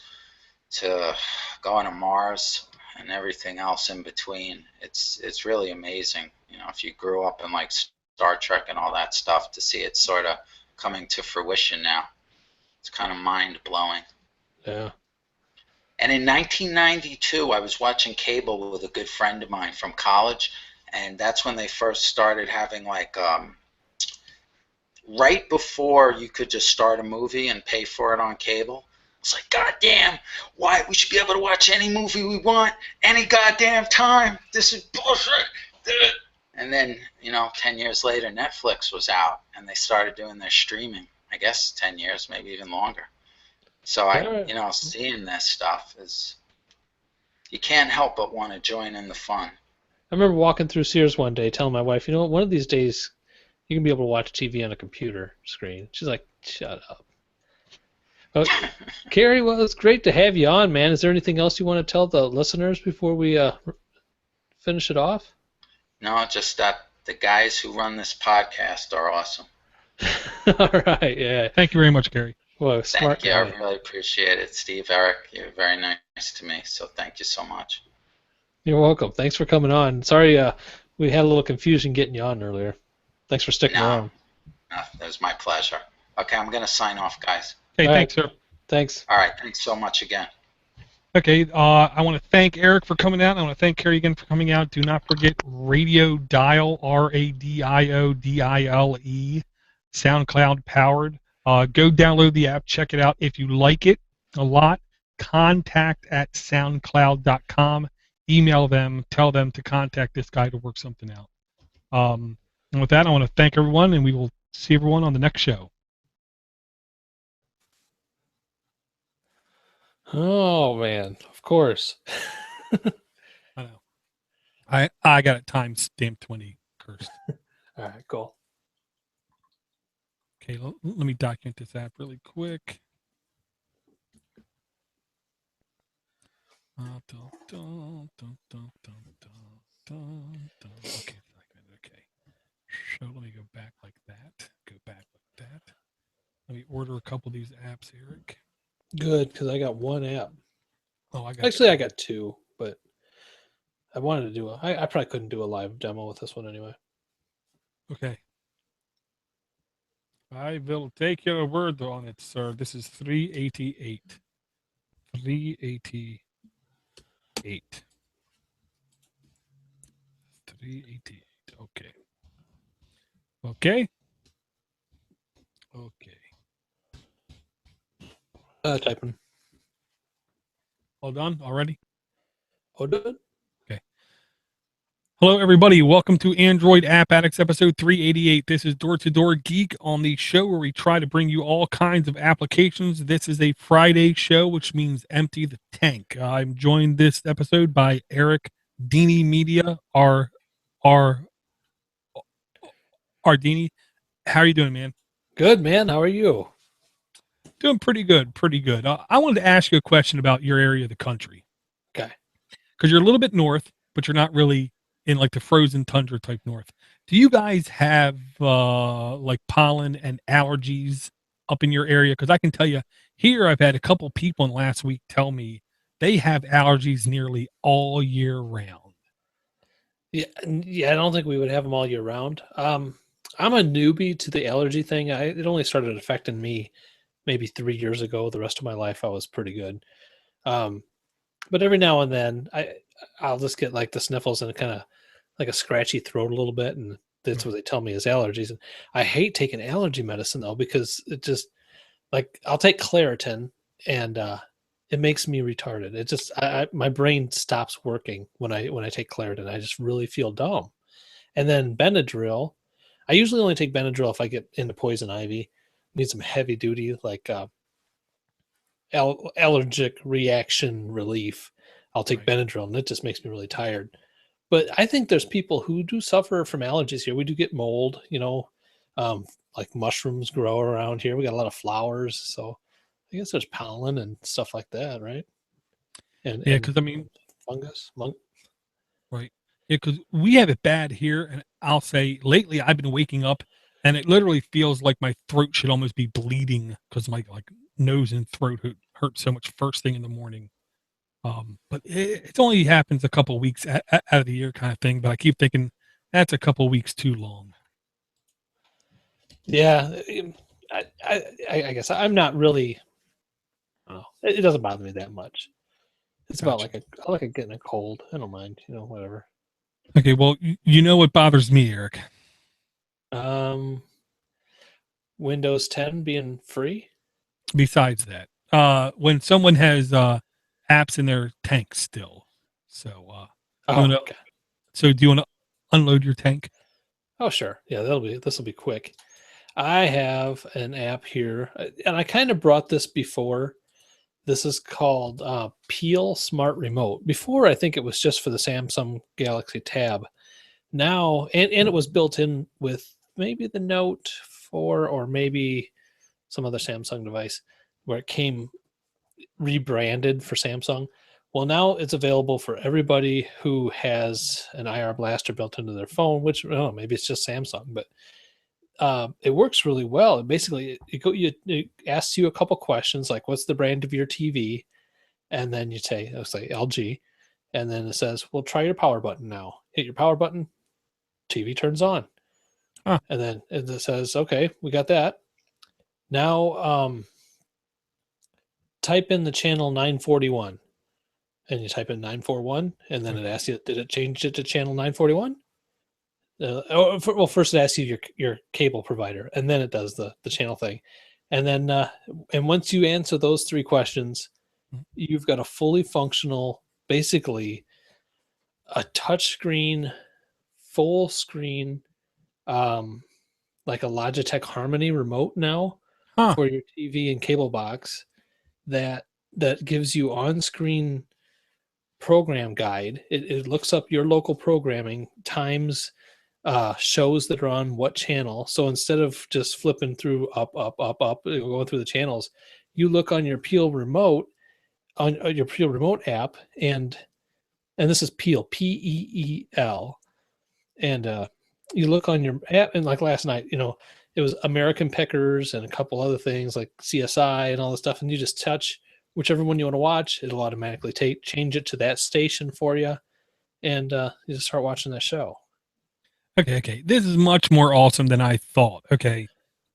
to going to Mars and everything else in between, it's really amazing. If you grew up in like Star Trek and all that stuff, to see it sort of coming to fruition now, it's kind of mind-blowing. Yeah. And in 1992, I was watching cable with a good friend of mine from college, and that's when they first started having right before you could just start a movie and pay for it on cable. It's like, goddamn, why? We should be able to watch any movie we want, any goddamn time. This is bullshit. And then, 10 years later, Netflix was out, and they started doing their streaming. I guess 10 years, maybe even longer. So seeing this stuff is, you can't help but want to join in the fun. I remember walking through Sears one day, telling my wife, one of these days you can be able to watch TV on a computer screen. She's like, shut up. Carrie, well, it's great to have you on, man. Is there anything else you want to tell the listeners before we finish it off? No, just that the guys who run this podcast are awesome. All right, yeah. Thank you very much, Gary. Well, smart Thank you. guy. I really appreciate it. Steve, Eric, you're very nice to me, so thank you so much. You're welcome. Thanks for coming on. Sorry we had a little confusion getting you on earlier. Thanks for sticking around. No, it was my pleasure. Okay, I'm going to sign off, guys. Okay, All thanks, right. sir. Thanks. All right, thanks so much again. Okay, I want to thank Eric for coming out. I want to thank Carrie again for coming out. Do not forget Radio Dial, RADIODILE, SoundCloud powered. Go download the app, check it out. If you like it a lot, contact@soundcloud.com. Email them, tell them to contact this guy to work something out. And with that, I want to thank everyone, and we will see everyone on the next show. Oh, man. Of course. I know. I got it time stamped when he cursed. All right, cool. Okay, let me document this app really quick. Okay. So let me go back like that. Go back like that. Let me order a couple of these apps, Eric. Good, because I got one app. Oh, I got Actually, I got two. but I wanted to do I probably couldn't do a live demo with this one anyway. Okay. I will take your word on it, sir. This is 388. 388. 388. Okay. Okay. Okay. Typing. All done already? Oh, good. Hello, everybody. Welcome to Android App Addicts episode 388. This is Door to Door Geek on the show where we try to bring you all kinds of applications. This is a Friday show, which means empty the tank. I'm joined this episode by Eric Dini Media, our Dini. How are you doing, man? Good, man. How are you? Doing pretty good. Pretty good. I wanted to ask you a question about your area of the country. Okay. Because you're a little bit north, but you're not really in like the frozen tundra type north. Do you guys have like pollen and allergies up in your area? Because I can tell you here, I've had a couple people in the last week tell me they have allergies nearly all year round. Yeah, I don't think we would have them all year round. I'm a newbie to the allergy thing. It only started affecting me maybe 3 years ago. The rest of my life, I was pretty good. But every now and then, I'll just get like the sniffles and kind of like a scratchy throat a little bit, and that's what they tell me is allergies. And I hate taking allergy medicine though, because it just like I'll take Claritin and it makes me retarded. It just my brain stops working when I take Claritin. I just really feel dumb. And then Benadryl, I usually only take Benadryl if I get into poison ivy, need some heavy duty like allergic reaction relief. I'll take Benadryl, and it just makes me really tired. But I think there's people who do suffer from allergies here. We do get mold, like mushrooms grow around here. We got a lot of flowers, so I guess there's pollen and stuff like that, right? And Yeah, because I mean, fungus, right? Yeah, because we have it bad here, and I'll say lately I've been waking up, and it literally feels like my throat should almost be bleeding because my like nose and throat hurt so much first thing in the morning. But it only happens a couple weeks out of the year kind of thing. But I keep thinking that's a couple weeks too long. Yeah, I guess I'm not really. I don't know. It doesn't bother me that much. It's about like I like getting a cold. I don't mind, whatever. Okay, well, you know what bothers me, Eric? Windows 10 being free. Besides that, when someone has apps in their tank still, so do you want to unload your tank? Oh, sure. Yeah, this will be quick. I have an app here, and I kind of brought this before. This is called Peel Smart Remote. Before, I think it was just for the Samsung Galaxy Tab. Now, and it was built in with maybe the Note 4 or maybe some other Samsung device where it came rebranded for Samsung. Well, now it's available for everybody who has an IR blaster built into their phone, which I don't know, maybe it's just Samsung, but it works really well. Basically, it asks you a couple questions like, "What's the brand of your TV?" And then you say, "It's like LG," and then it says, "Well, try your power button now. Hit your power button, TV turns on." Huh. And then it says, "Okay, we got that. Now, type in the channel 941." And you type in 941, and then it asks you, "Did it change it to channel 941?" First it asks you your cable provider, and then it does the channel thing, and then and once you answer those three questions, you've got a fully functional, basically a touch screen, full screen, like a Logitech Harmony remote now for your TV and cable box that gives you on-screen program guide. It looks up your local programming times, shows that are on what channel. So instead of just flipping through up, going through the channels, you look on your Peel remote, on your Peel remote app, and this is Peel, Peel, and you look on your app, and like last night, it was American Pickers and a couple other things like CSI and all this stuff, and you just touch whichever one you want to watch, it'll automatically change it to that station for you, and you just start watching that show. Okay. This is much more awesome than I thought. Okay.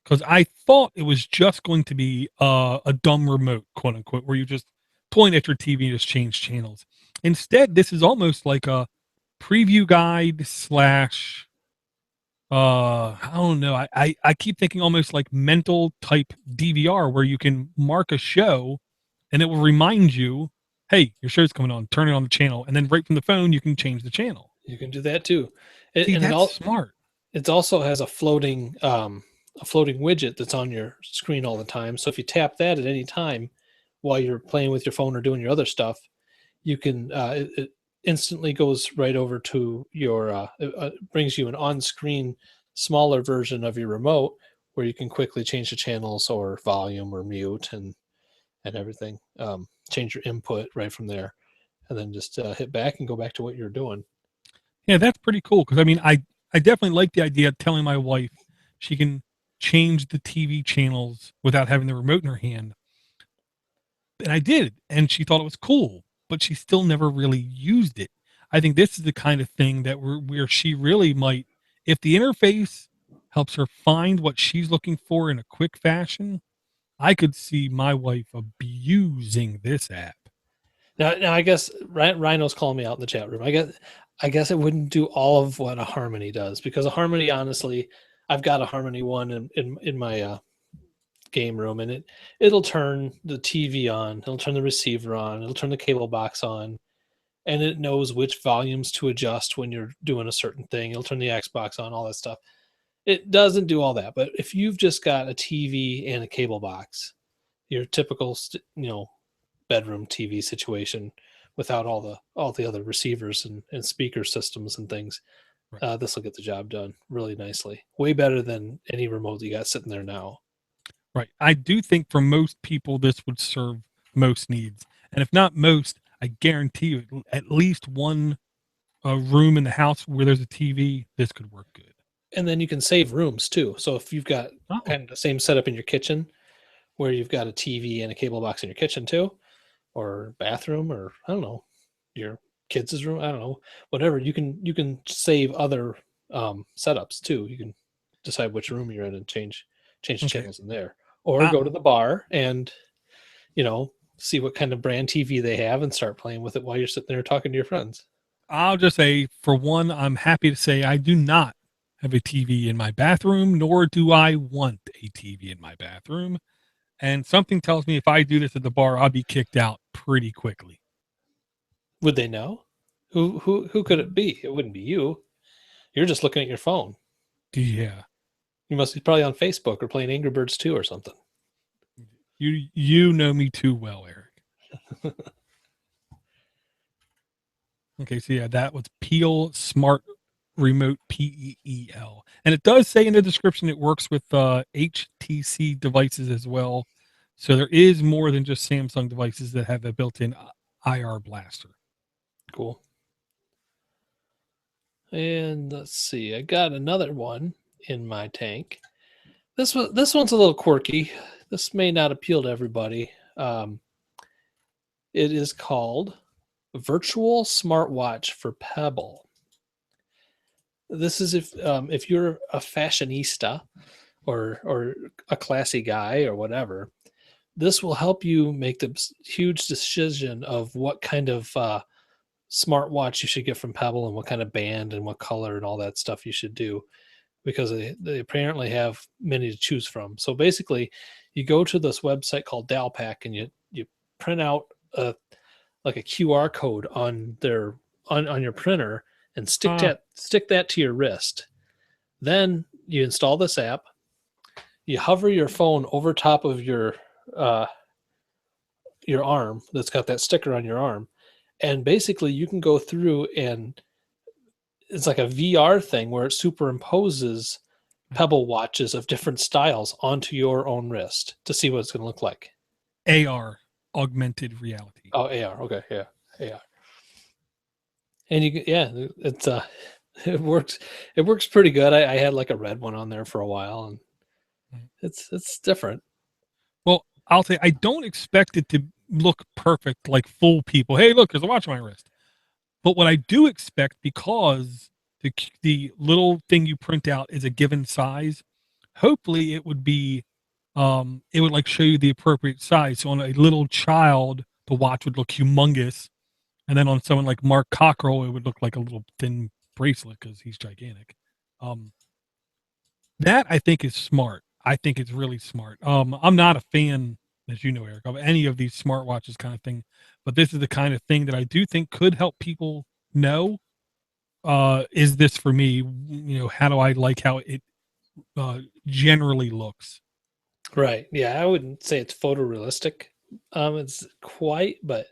Because I thought it was just going to be a dumb remote, quote unquote, where you just point at your TV and just change channels. Instead, this is almost like a preview guide slash I don't know. I keep thinking almost like mental type DVR where you can mark a show and it will remind you, hey, your show's coming on, turn it on the channel, and then right from the phone you can change the channel. You can do that too. See, And that's smart. it also has a floating widget that's on your screen all the time. So if you tap that at any time while you're playing with your phone or doing your other stuff, you can it instantly goes right over to your brings you an on-screen smaller version of your remote where you can quickly change the channels or volume or mute and everything. Change your input right from there, and then just hit back and go back to what you're doing. Yeah, that's pretty cool. Because I mean, I definitely like the idea of telling my wife she can change the TV channels without having the remote in her hand. And I did, and she thought it was cool, but she still never really used it. I think this is the kind of thing that where she really might, if the interface helps her find what she's looking for in a quick fashion, I could see my wife abusing this app. Now I guess Rhino's calling me out in the chat room. I guess it wouldn't do all of what a Harmony does, because a Harmony, honestly, I've got a Harmony one in my game room, and it'll turn the TV on, it'll turn the receiver on, it'll turn the cable box on, and it knows which volumes to adjust when you're doing a certain thing. It'll turn the Xbox on, all that stuff. It doesn't do all that, but if you've just got a TV and a cable box, your typical bedroom TV situation without all the other receivers and speaker systems and things, Right. this will get the job done really nicely. Way better than any remote you got sitting there now. Right. I do think for most people, this would serve most needs. And if not most, I guarantee you at least one room in the house where there's a TV, this could work good. And then you can save rooms too. So if you've got kind of the same setup in your kitchen where you've got a TV and a cable box in your kitchen too, or bathroom, or I don't know, your kids' room, I don't know, whatever, you can save other setups too. You can decide which room you're in and change the channels in there, or go to the bar and see what kind of brand TV they have and start playing with it while you're sitting there talking to your friends. I'll just say, for one, I'm happy to say I do not have a TV in my bathroom, nor do I want a TV in my bathroom. And something tells me if I do this at the bar, I'll be kicked out pretty quickly. Would they know? Who could it be? It wouldn't be you. You're just looking at your phone. Yeah. You must be probably on Facebook or playing Angry Birds 2 or something. You know me too well, Eric. Okay, so yeah, that was Peel Smart Remote, PEEL. And it does say in the description it works with HTC devices as well. So there is more than just Samsung devices that have a built-in IR blaster. Cool. And let's see, I got another one in my tank. This one's a little quirky. This may not appeal to everybody. It is called Virtual Smartwatch for Pebble. This is if you're a fashionista or a classy guy or whatever, this will help you make the huge decision of what kind of smartwatch you should get from Pebble and what kind of band and what color and all that stuff you should do, because they apparently have many to choose from. So basically, you go to this website called Dalpack and you print out a QR code on on your printer and stick that to your wrist. Then you install this app. You hover your phone over top of your arm that's got that sticker on your arm, and basically you can go through and it's like a VR thing where it superimposes Pebble watches of different styles onto your own wrist to see what it's going to look like. AR, augmented reality. Oh, AR. Okay, yeah, AR. And it's it works. It works pretty good. I had like a red one on there for a while, and it's different. Well, I'll say I don't expect it to look perfect, like fool people. Hey, look, there's a watch on my wrist. But what I do expect, because the little thing you print out is a given size, hopefully it would be, it would like show you the appropriate size. So on a little child, the watch would look humongous, and then on someone like Mark Cockrell, it would look like a little thin bracelet because he's gigantic. Um, that I think is smart. I think it's really smart. I'm not a fan, as you know, Eric, of any of these smartwatches kind of thing, but this is the kind of thing that I do think could help people know, is this for me? You know, how do I like how it generally looks? Right. Yeah, I wouldn't say it's photorealistic. It's quite, but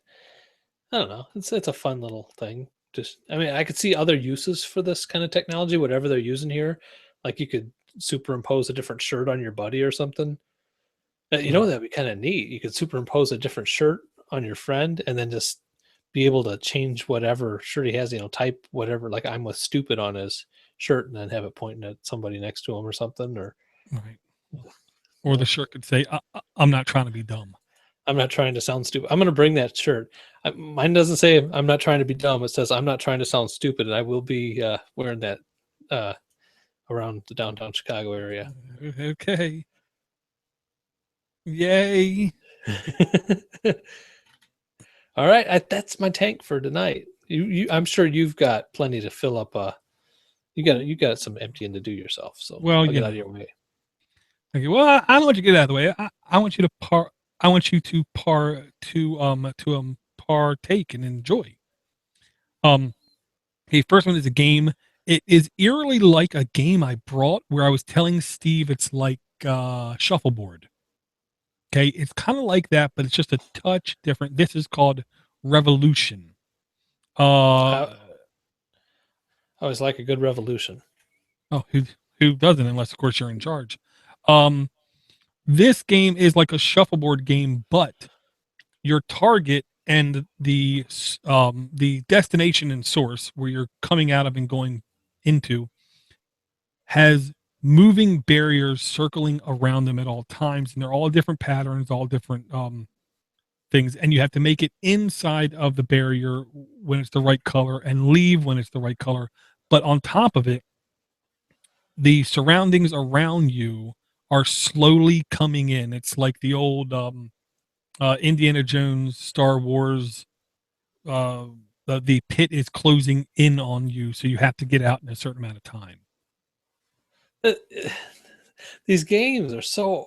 I don't know. It's a fun little thing. Just, I mean, I could see other uses for this kind of technology, whatever they're using here. Like you could superimpose a different shirt on your buddy or something. You know, that'd be kind of neat. You could superimpose a different shirt on your friend and then just be able to change whatever shirt he has, you know, type whatever, like I'm with stupid on his shirt and then have it pointing at somebody next to him or something. Or, Right. Or the shirt could say, I'm not trying to be dumb. I'm not trying to sound stupid. I'm going to bring that shirt. Mine doesn't say I'm not trying to be dumb. It says I'm not trying to sound stupid. And I will be wearing that around the downtown Chicago area. Okay. Yay. All right. That's my tank for tonight. I'm sure you've got plenty to fill up. You got some emptying to do yourself. So Well, I'll you get know. out of your way. Okay. Well, I don't want you to get out of the way. I want you to I want you to partake and enjoy. Okay, first one is a game. It is eerily like a game I brought where I was telling Steve it's like shuffleboard. Okay, it's kind of like that, but it's just a touch different. This is called Revolution. I always like a good revolution. Oh, who doesn't, unless of course you're in charge. This game is like a shuffleboard game, but your target and the destination and source where you're coming out of and going into has moving barriers circling around them at all times, and they're all different patterns, all different things, and you have to make it inside of the barrier when it's the right color and leave when it's the right color. But on top of it, the surroundings around you are slowly coming in. It's like the old Indiana Jones, Star Wars. The pit is closing in on you, so you have to get out in a certain amount of time. These games are so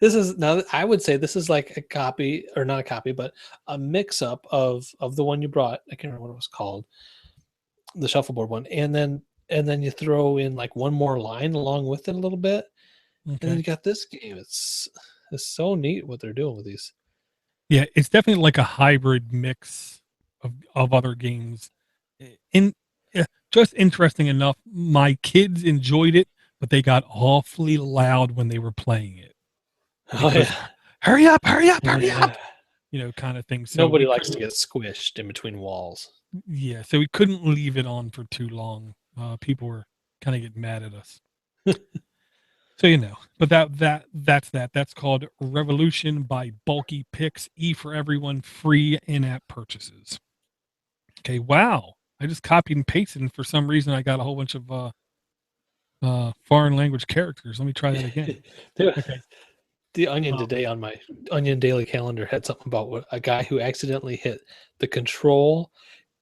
this is now I would say this is like a copy, or not a copy, but a mix up of the one you brought. I can't remember what it was called, the shuffleboard one, and then you throw in like one more line along with it a little bit, and then you got this game. It's so neat what they're doing with these. Yeah, it's definitely like a hybrid mix of other games. In just interesting enough, my kids enjoyed it, but they got awfully loud when they were playing it. Oh yeah, hurry up, hurry up, hurry up! You know, kind of thing. So nobody likes to get squished in between walls. Yeah, so we couldn't leave it on for too long. People were kind of getting mad at us. So you know, but that's that. That's called Revolution by Bulky Picks. E for everyone, free in-app purchases. Okay, wow. I just copied and pasted, and for some reason I got a whole bunch of foreign language characters. Let me try that again. Okay. The Onion today on my Onion Daily Calendar had something about a guy who accidentally hit the control,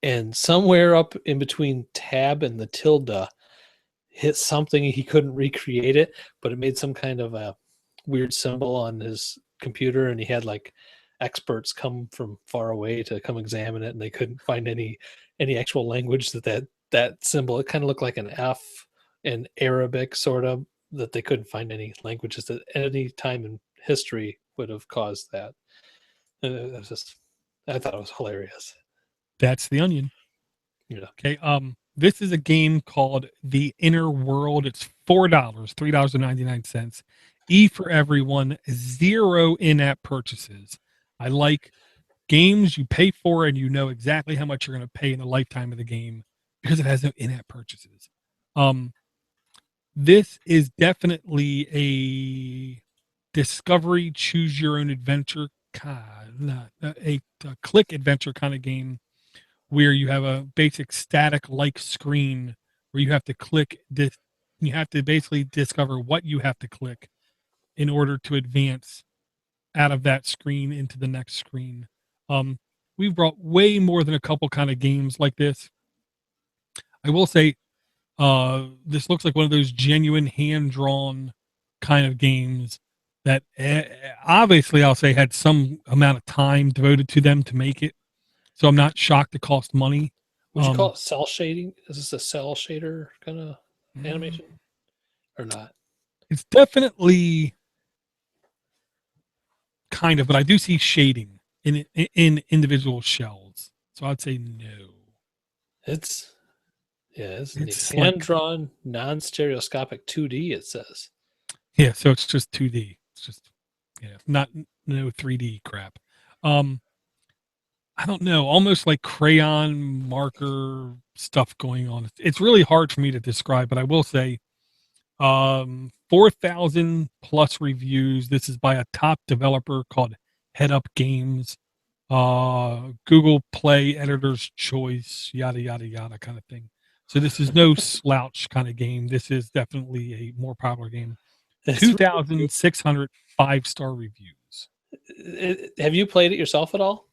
and somewhere up in between tab and the tilde hit something. He couldn't recreate it, but it made some kind of a weird symbol on his computer, and he had like experts come from far away to come examine it, and they couldn't find any actual language that symbol. It kind of looked like an F in Arabic, sort of, that they couldn't find any languages that at any time in history would have caused that. It was just, I thought it was hilarious. That's the Onion. Yeah. Okay. This is a game called The Inner World. It's $4, $3.99. E for everyone, 0 in-app purchases. I like games you pay for and you know exactly how much you're going to pay in the lifetime of the game because it has no in-app purchases. This is definitely a discovery, choose your own adventure a click adventure kind of game where you have a basic static like screen where you have to click this. You have to basically discover what you have to click in order to advance out of that screen into the next screen. Um, we've brought way more than a couple kind of games like this. I will say, this looks like one of those genuine hand drawn kind of games that obviously I'll say had some amount of time devoted to them to make it. So I'm not shocked it cost money. Would you call it cell shading? Is this a cell shader kind of animation or not? It's definitely kind of, but I do see shading in individual shells. So I'd say no. It's It's hand drawn, non stereoscopic 2D. It says. Yeah, so it's just 2D. It's just not no 3D crap. I don't know, almost like crayon marker stuff going on. It's really hard for me to describe, but I will say 4,000 plus reviews. This is by a top developer called Head Up Games. Google Play Editor's Choice, yada yada yada kind of thing. So this is no slouch kind of game. This is definitely a more popular game. 2,600 5-star reviews. Have you played it yourself at all?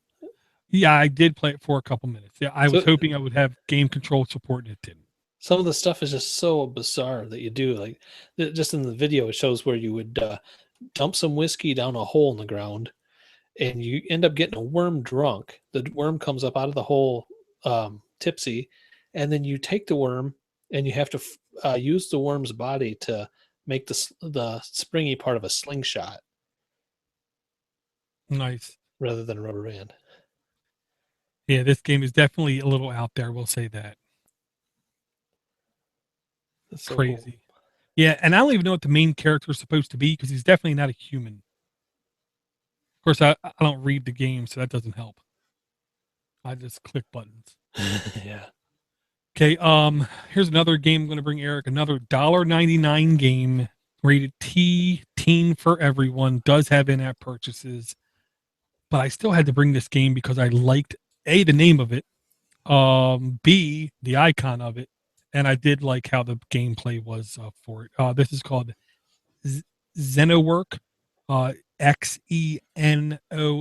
Yeah, I did play it for a couple minutes. Yeah, I was hoping I would have game control support, and it didn't. Some of the stuff is just so bizarre that you do. Like, just in the video, it shows where you would dump some whiskey down a hole in the ground, and you end up getting a worm drunk. The worm comes up out of the hole tipsy, and then you take the worm, and you have to use the worm's body to make the springy part of a slingshot. Nice. Rather than a rubber band. Yeah, this game is definitely a little out there. We'll say that. That's so crazy. Cool. Yeah, and I don't even know what the main character is supposed to be because he's definitely not a human. Of course, I don't read the game, so that doesn't help. I just click buttons. Yeah. Okay, here's another game I'm going to bring Eric. Another $1.99 game, rated T, teen for everyone. Does have in-app purchases, but I still had to bring this game because I liked A, the name of it, B, the icon of it, and I did like how the gameplay was for it. This is called Xenowerk,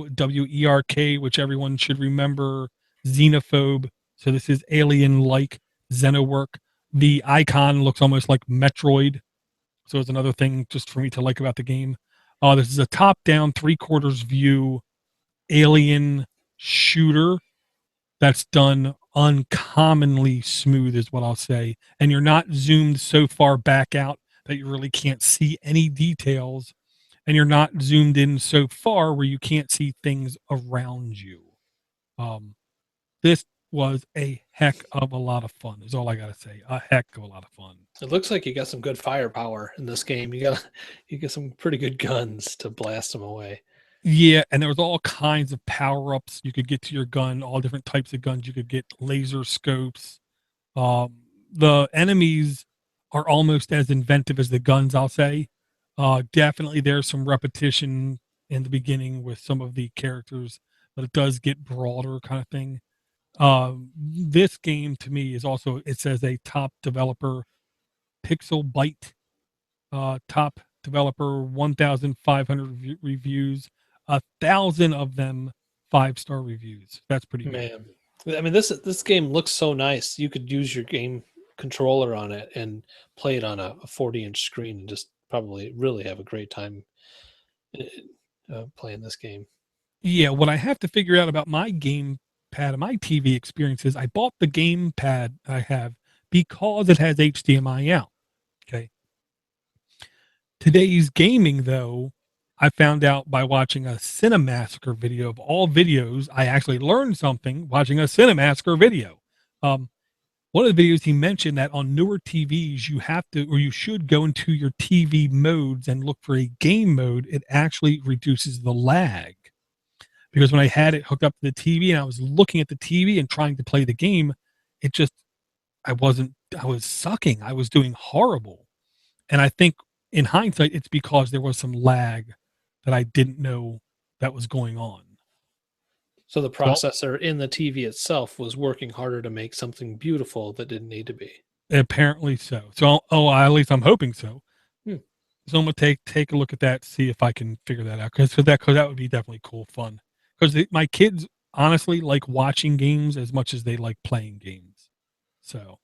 Xenowerk, which everyone should remember. Xenophobe. So this is alien-like Xenowerk. The icon looks almost like Metroid. So it's another thing just for me to like about the game. This is a top-down, three-quarters view alien shooter that's done uncommonly smooth is what I'll say. And you're not zoomed so far back out that you really can't see any details. And you're not zoomed in so far where you can't see things around you. This was a heck of a lot of fun is all I got to say. A heck of a lot of fun. It looks like you got some good firepower in this game. You get some pretty good guns to blast them away. Yeah, and there was all kinds of power-ups you could get to your gun, all different types of guns. You could get laser scopes. The enemies are almost as inventive as the guns, I'll say. Definitely there's some repetition in the beginning with some of the characters, but it does get broader kind of thing. This game to me is also, it says a top developer, Pixel Byte, top developer, 1,500 reviews, 1,000 of them 5-star reviews. That's pretty good. Man, I mean, this game looks so nice. You could use your game controller on it and play it on a 40-inch screen and just probably really have a great time playing this game. Yeah, what I have to figure out about my game pad and my TV experience is I bought the game pad I have because it has HDMI out. Okay. Today's gaming, though, I found out by watching a Cinemassacre video. Of all videos, I actually learned something watching a Cinemassacre video. One of the videos he mentioned that on newer TVs, you have to, or you should go into your TV modes and look for a game mode. It actually reduces the lag. Because when I had it hooked up to the TV and I was looking at the TV and trying to play the game, I was sucking. I was doing horrible. And I think in hindsight, it's because there was some lag that I didn't know that was going on. So the processor in the TV itself was working harder to make something beautiful that didn't need to be. Apparently so. So, at least I'm hoping so. Hmm. So I'm gonna take a look at that, see if I can figure that out, because that would be definitely cool fun. Because my kids honestly like watching games as much as they like playing games. So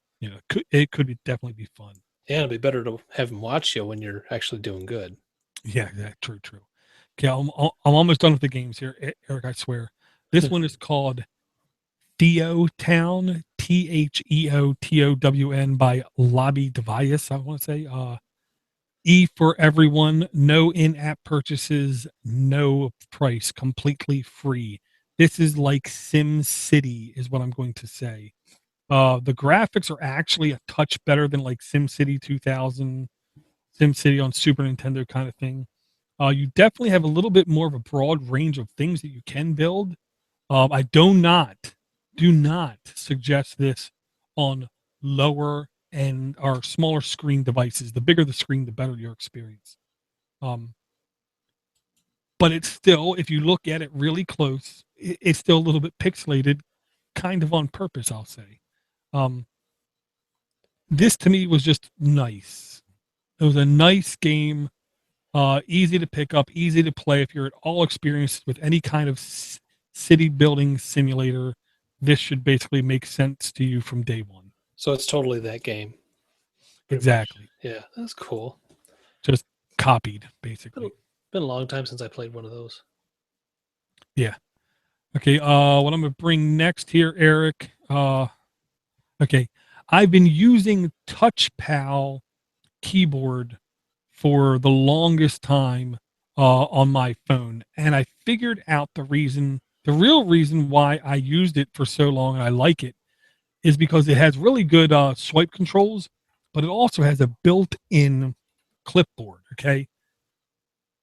it could definitely be fun. Yeah, it'd be better to have them watch you when you're actually doing good. Yeah, true. Okay, I'm almost done with the games here, Eric. I swear. This one is called Theotown, Theotown by Lobby Device. I want to say E for everyone, no in-app purchases, no price, completely free. This is like Sim City, is what I'm going to say. The graphics are actually a touch better than like Sim City 2000, Sim City on Super Nintendo kind of thing. You definitely have a little bit more of a broad range of things that you can build. I do not suggest this on lower and or smaller screen devices. The bigger the screen, the better your experience. But it's still, if you look at it really close, it's still a little bit pixelated, kind of on purpose, I'll say. This to me was just nice. It was a nice game, easy to pick up, easy to play. If you're at all experienced with any kind of city building simulator, this should basically make sense to you from day one. So it's totally that game. Exactly. Yeah, that's cool. Just copied, basically. Been a long time since I played one of those. Yeah. Okay. What I'm gonna bring next here, Eric. Okay. I've been using TouchPal keyboard for the longest time on my phone, and I figured out the real reason why I used it for so long and I like it is because it has really good swipe controls, but it also has a built-in clipboard. Okay.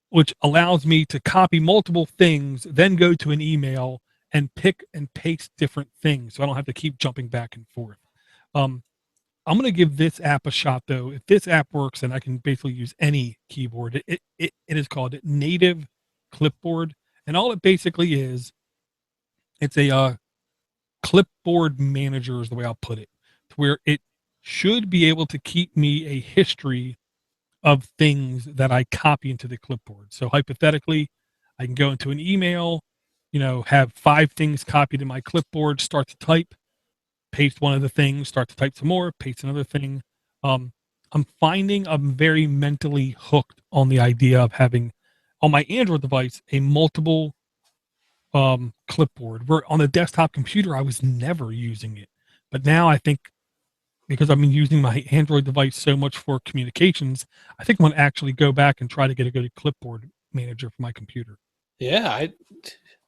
Which allows me to copy multiple things, then go to an email and pick and paste different things. So I don't have to keep jumping back and forth. I'm going to give this app a shot though. If this app works, then I can basically use any keyboard. It is called Native Clipboard. And all it basically is, it's a clipboard manager is the way I'll put it, to where it should be able to keep me a history of things that I copy into the clipboard. So hypothetically, I can go into an email, have 5 things copied in my clipboard, start to type, paste one of the things, start to type some more, paste another thing. I'm finding I'm very mentally hooked on the idea of having on my Android device a multiple clipboard, where on the desktop computer I was never using it. But now I think, because I've been using my Android device so much for communications, I think I'm going to actually go back and try to get a good clipboard manager for my computer. Yeah,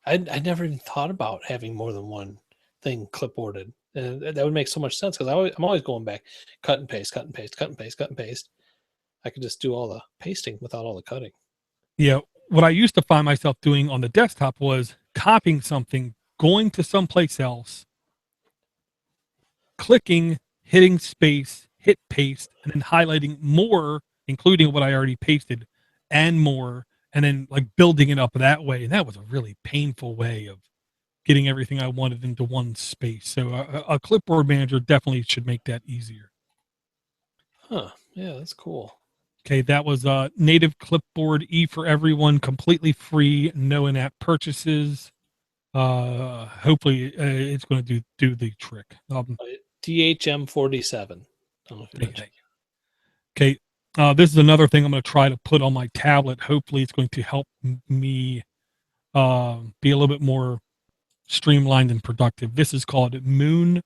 I never even thought about having more than one thing clipboarded. And that would make so much sense because I'm always going back, cut and paste, cut and paste, cut and paste, cut and paste. I could just do all the pasting without all the cutting. Yeah, what I used to find myself doing on the desktop was copying something, going to someplace else, clicking, hitting space, hit paste, and then highlighting more, including what I already pasted, and more, and then like building it up that way. And that was a really painful way of getting everything I wanted into one space. So a clipboard manager definitely should make that easier. Huh. Yeah, that's cool. Okay, that was Native Clipboard E for everyone, completely free, no in-app purchases. Hopefully it's going to do the trick. DHM 47. I don't know if you mentioned. Okay, this is another thing I'm going to try to put on my tablet. Hopefully it's going to help me be a little bit more streamlined and productive. This is called Mono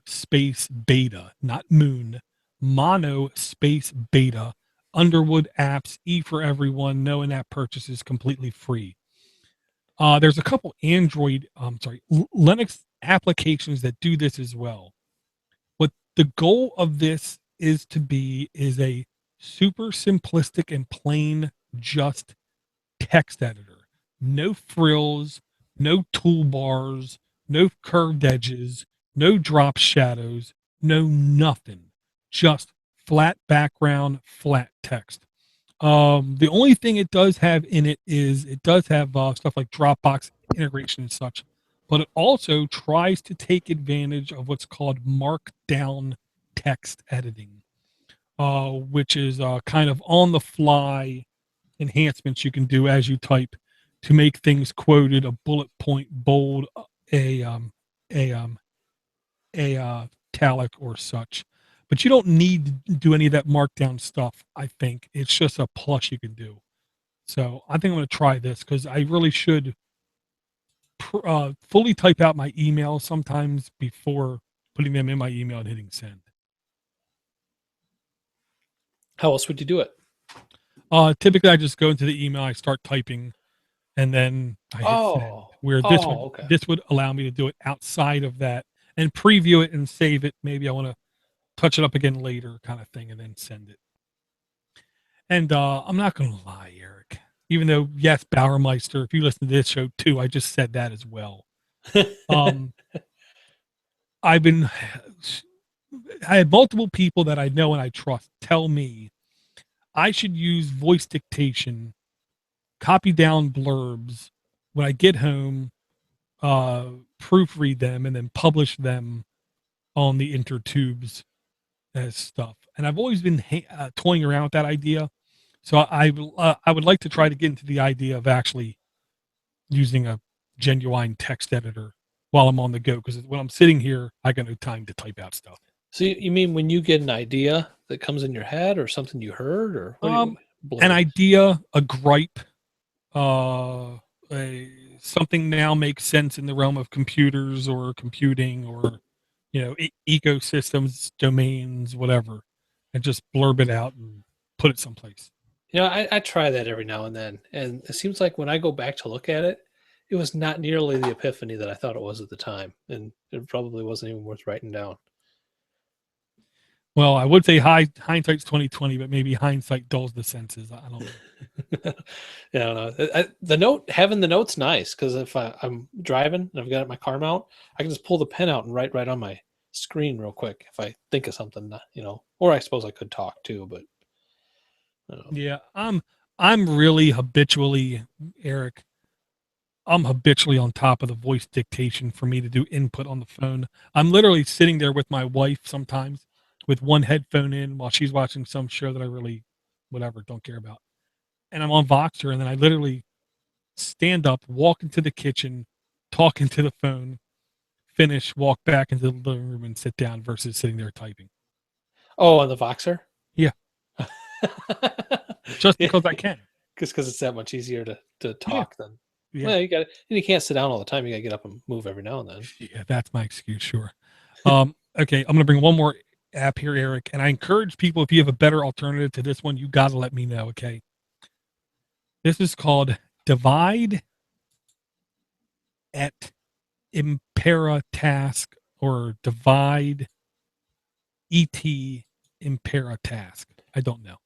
Space Beta, not Moon. Mono Space Beta. Underwood apps, E for everyone, no in-app purchases, completely free. There's a couple Linux applications that do this as well. What the goal of this is a super simplistic and plain just text editor. No frills, no toolbars, no curved edges, no drop shadows, no nothing. Just flat background, flat text. The only thing it does have in it is it does have stuff like Dropbox integration and such, but it also tries to take advantage of what's called markdown text editing, which is kind of on the fly enhancements you can do as you type to make things quoted, a bullet point, bold, a um, a um, italic or such. But you don't need to do any of that markdown stuff. I think it's just a plus you can do. So I think I'm going to try this because I really should fully type out my emails sometimes before putting them in my email and hitting send. How else would you do it? Typically, I just go into the email, I start typing, and then I hit send. Oh, Where okay. this would allow me to do it outside of that and preview it and save it. Maybe I want to touch it up again later, kind of thing, and then send it. And I'm not going to lie, Eric. Even though, yes, Bauermeister, if you listen to this show too, I just said that as well. I've been, I had multiple people that I know and I trust tell me I should use voice dictation, copy down blurbs when I get home, proofread them, and then publish them on the intertubes as stuff. And I've always been toying around with that idea. So I would like to try to get into the idea of actually using a genuine text editor while I'm on the go, because when I'm sitting here, I got no time to type out stuff. So you mean when you get an idea that comes in your head or something you heard, or what do you, an idea, a gripe, something now makes sense in the realm of computers or computing or ecosystems, domains, whatever, and just blurb it out and put it someplace. I try that every now and then, and it seems like when I go back to look at it, it was not nearly the epiphany that I thought it was at the time, and it probably wasn't even worth writing down. Well, I would say hindsight's 2020, but maybe hindsight dulls the senses. I don't know. Yeah, I don't know. Having the note's nice, because if I'm driving and I've got my car mount, I can just pull the pen out and write right on my screen real quick if I think of something, or I suppose I could talk too, but I don't know. Yeah, I'm really habitually, Eric. I'm habitually on top of the voice dictation for me to do input on the phone. I'm literally sitting there with my wife sometimes with one headphone in while she's watching some show that I really, whatever, don't care about. And I'm on Voxer, and then I literally stand up, walk into the kitchen, talk into the phone, finish, walk back into the living room and sit down versus sitting there typing. Oh, on the Voxer? Yeah. Just because I can. Because it's that much easier to talk than. Yeah. Well, you can't sit down all the time. You got to get up and move every now and then. Yeah, that's my excuse. Sure. Okay, I'm going to bring one more app here, Eric, and I encourage people, if you have a better alternative to this one, you got to let me know. Okay. This is called Divide et Impera Task, or Divide et Impera Task. I don't know.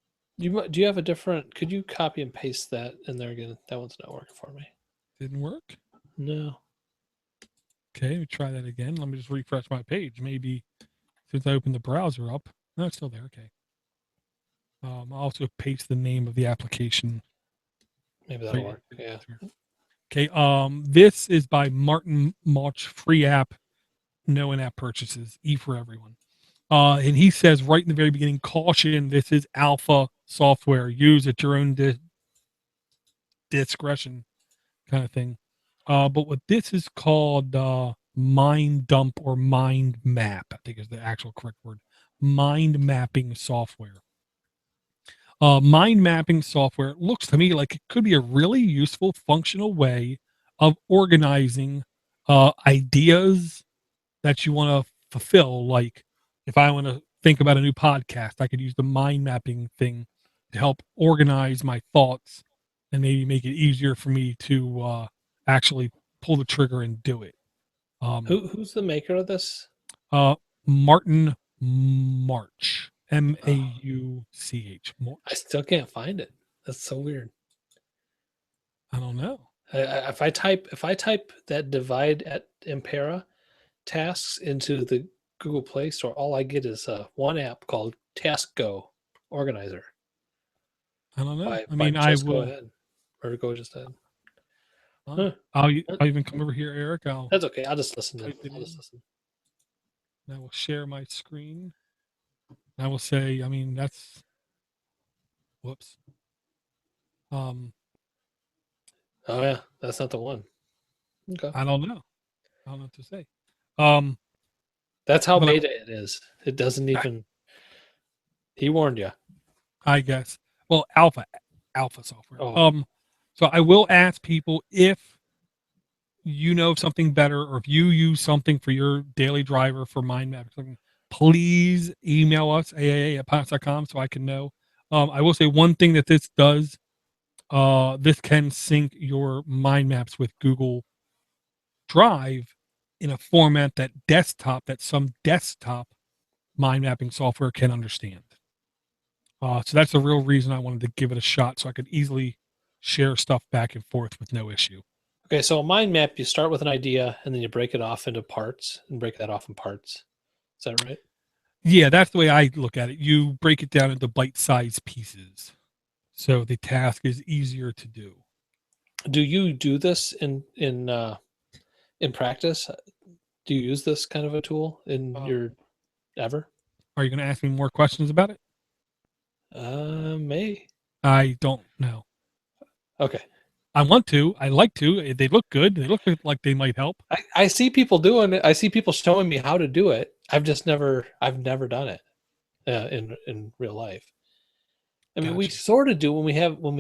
Do you have a different? Could you copy and paste that in there again? That one's not working for me. Didn't work? No. Okay, let me try that again. Let me just refresh my page. Maybe since I opened the browser up. No, it's still there. Okay. I'll also paste the name of the application. Maybe that'll work. Yeah. Okay. This is by Martin Mauch, free app, no in-app purchases, for everyone. And he says right in the very beginning, caution, this is alpha software. Use at your own discretion, kind of thing. But what this is called, mind dump or mind map, I think is the actual correct word. Mind mapping software. Mind mapping software looks to me like it could be a really useful, functional way of organizing ideas that you want to fulfill. Like if I want to think about a new podcast, I could use the mind mapping thing to help organize my thoughts and maybe make it easier for me to actually pull the trigger and do it. Who's the maker of this? Martin March, Mauch. I still can't find it. That's so weird. I don't know. If I type that Divide at Impera tasks into the Google Play Store, all I get is one app called Task Go Organizer. I don't know. By, I mean, I just go will. ahead. Vertigo just ahead. Huh. Huh. I'll even come over here, Eric. That's okay. I'll just listen. Type it I'll just in. listen. I will share my screen. I will say, I mean, that's whoops. Oh yeah, that's not the one. Okay. I don't know. I don't know what to say. Um, That's how but beta it is. It doesn't even. He warned you. I guess. Well, alpha software. Oh. So I will ask people if you know of something better, or if you use something for your daily driver for mind map or something, please email us aaa@pots.com so I can know. I will say one thing that this does. This can sync your mind maps with Google Drive in a format that some desktop mind mapping software can understand. So that's the real reason I wanted to give it a shot, so I could easily share stuff back and forth with no issue. Okay, so a mind map, you start with an idea and then you break it off into parts and break that off in parts. Is that right? Yeah, that's the way I look at it. You break it down into bite-sized pieces, so the task is easier to do. Do you do this in practice? Do you use this kind of a tool in your ever? Are you going to ask me more questions about it? May. I don't know. Okay. I want to. I like to. They look good. They look like they might help. I see people doing it. I see people showing me how to do it. I've never done it in real life. I mean, we Gotcha. sort of do when we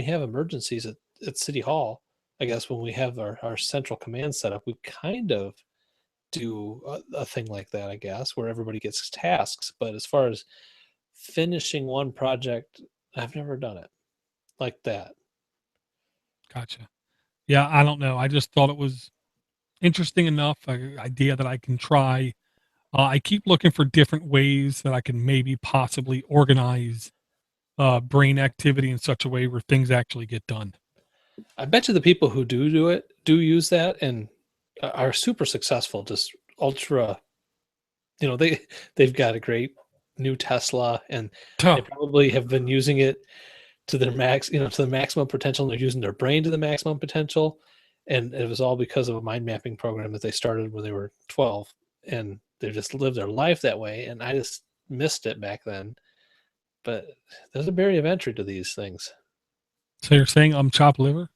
have emergencies at City Hall. I guess when we have our central command set up, we kind of do a thing like that, I guess, where everybody gets tasks. But as far as finishing one project, I've never done it like that. Gotcha. Yeah, I don't know. I just thought it was interesting enough, an idea that I can try. I keep looking for different ways that I can maybe possibly organize brain activity in such a way where things actually get done. I bet you the people who do it do use that and are super successful. Just ultra, they've got a great new Tesla, and they probably have been using it to their max, to the maximum potential. And they're using their brain to the maximum potential, and it was all because of a mind mapping program that they started when they were 12, and they just lived their life that way. And I just missed it back then. But there's a barrier of entry to these things. So you're saying I'm chopped liver?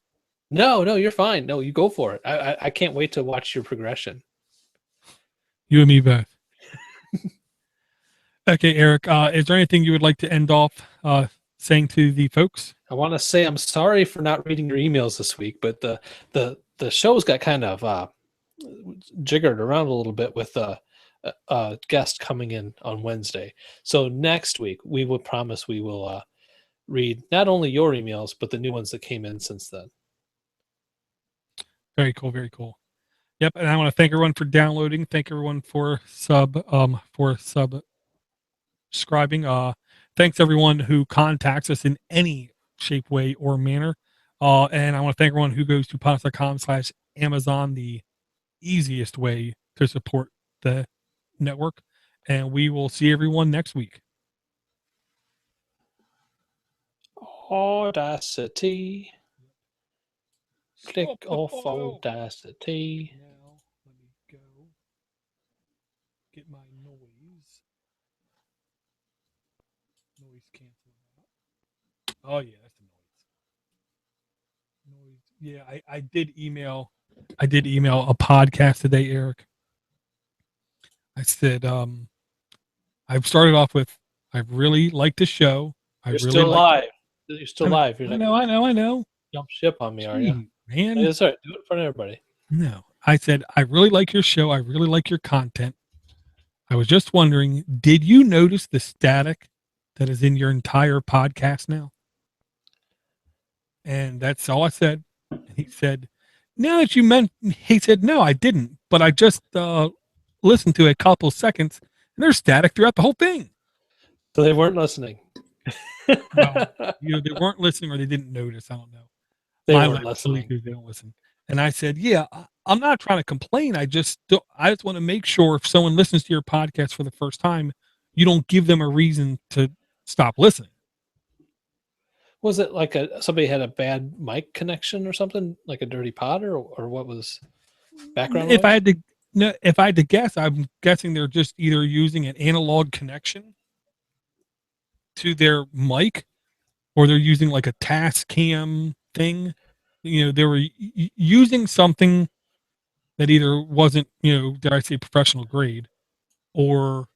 No, you're fine. No, you go for it. I can't wait to watch your progression. You and me both. Okay, Eric, is there anything you would like to end off saying to the folks? I want to say I'm sorry for not reading your emails this week, but the show's got kind of jiggered around a little bit with a guest coming in on Wednesday. So next week we will promise we will read not only your emails but the new ones that came in since then. Very cool, very cool. Yep, and I want to thank everyone for downloading. Thank everyone for subscribing. Thanks everyone who contacts us in any shape, way, or manner. And I want to thank everyone who goes to pods.com/Amazon, the easiest way to support the network. And we will see everyone next week. Audacity. Click off Audacity. Now, let me go get my noise canceling out. Oh, yeah, that's the noise. Yeah, I did email a podcast today, Eric. I said, I've started off with, I really like the show. You're still live. You're still live. You're I know. Jump ship on me, are you? Man. It's all right. Do it in front of everybody. No. I said, I really like your show. I really like your content. I was just wondering, did you notice the static that is in your entire podcast now? And that's all I said. And he said, now that you meant, he said, no, I didn't. But I just listened to a couple seconds and there's static throughout the whole thing. So they weren't listening. Well, they weren't listening or they didn't notice. I don't know. They weren't listening. They don't listen. And I said, yeah, I'm not trying to complain. I just want to make sure if someone listens to your podcast for the first time, you don't give them a reason to stop listening. Was it like somebody had a bad mic connection or something, like a dirty pot, or what was background If I noise? had to, no, if I had to guess, I'm guessing they're just either using an analog connection to their mic, or they're using like a Tascam thing. They were using something that either wasn't, dare I say, professional grade, or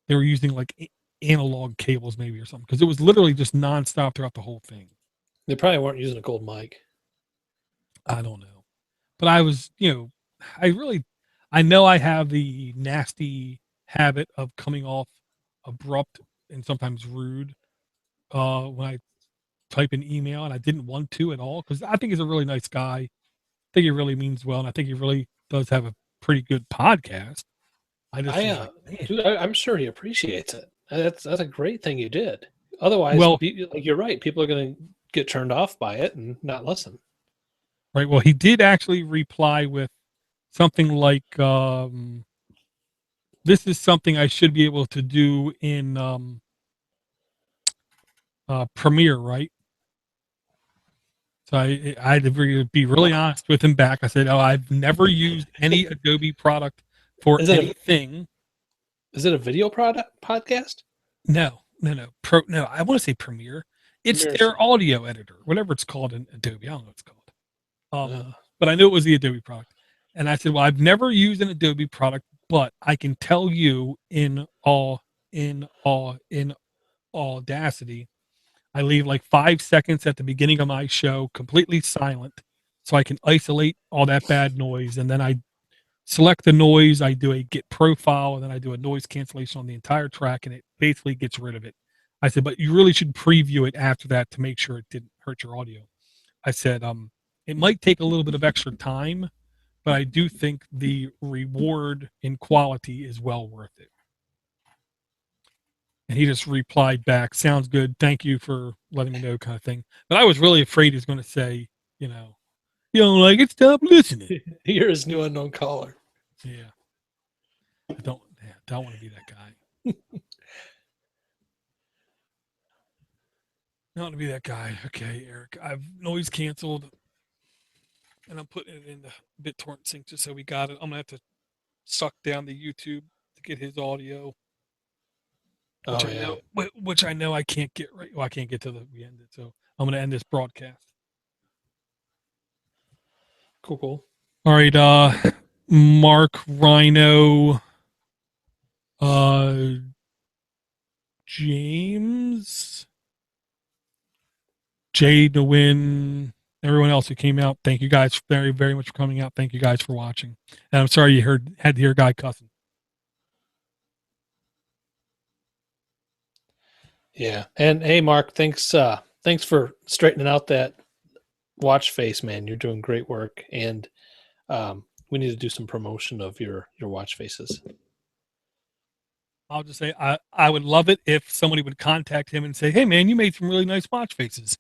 they were using like analog cables maybe or something, because it was literally just nonstop throughout the whole thing. They probably weren't using a gold mic. I don't know, but I was, I know I have the nasty habit of coming off abrupt and sometimes rude when I type an email, and I didn't want to at all, because I think he's a really nice guy. I think he really means well, and I think he really does have a pretty good podcast. I just was like, man. Dude, I'm sure he appreciates it. That's a great thing you did. Otherwise, Well, like, you're right. People are going to get turned off by it and not listen. right. Well, he did actually reply with something like, "This is something I should be able to do in Premiere, right?" So I had to be really honest with him back. I said, "Oh, I've never used any Adobe product for anything." Is it a video podcast? No. No, I want to say Premiere. It's Premiere's- their audio editor, whatever it's called in Adobe. I don't know what it's called. But I knew it was the Adobe product. And I said, well, I've never used an Adobe product, but I can tell you in audacity, I leave like 5 seconds at the beginning of my show completely silent, so I can isolate all that bad noise, and then I select the noise, I do a get profile, and then I do a noise cancellation on the entire track, and it basically gets rid of it. I said, but you really should preview it after that to make sure it didn't hurt your audio. I said, it might take a little bit of extra time, but I do think the reward in quality is well worth it. And he just replied back, sounds good. Thank you for letting me know, kind of thing. But I was really afraid he's going to say, you don't like it, stop listening. You're his new unknown caller. Yeah. I don't want to be that guy. Not to be that guy. Okay, Eric. I've noise canceled, and I'm putting it in the BitTorrent sync just so we got it. I'm gonna have to suck down the YouTube to get his audio, which I know I can't get right. Well, I can't get to we end it, so I'm gonna end this broadcast. Cool. All right, Mark Rhino, James, Jay DeWin, everyone else who came out. Thank you guys very, very much for coming out. Thank you guys for watching. And I'm sorry you had to hear a guy cussing. Yeah. And hey, Mark, thanks for straightening out that watch face, man. You're doing great work, and we need to do some promotion of your watch faces. I'll just say I would love it if somebody would contact him and say, hey, man, you made some really nice watch faces.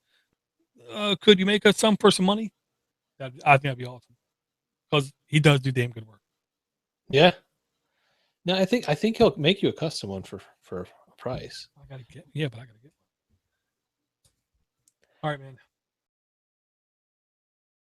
Could you make us some for some money? I think that'd be awesome, because he does do damn good work. Yeah. No, I think he'll make you a custom one for a price. I gotta get one. All right, man.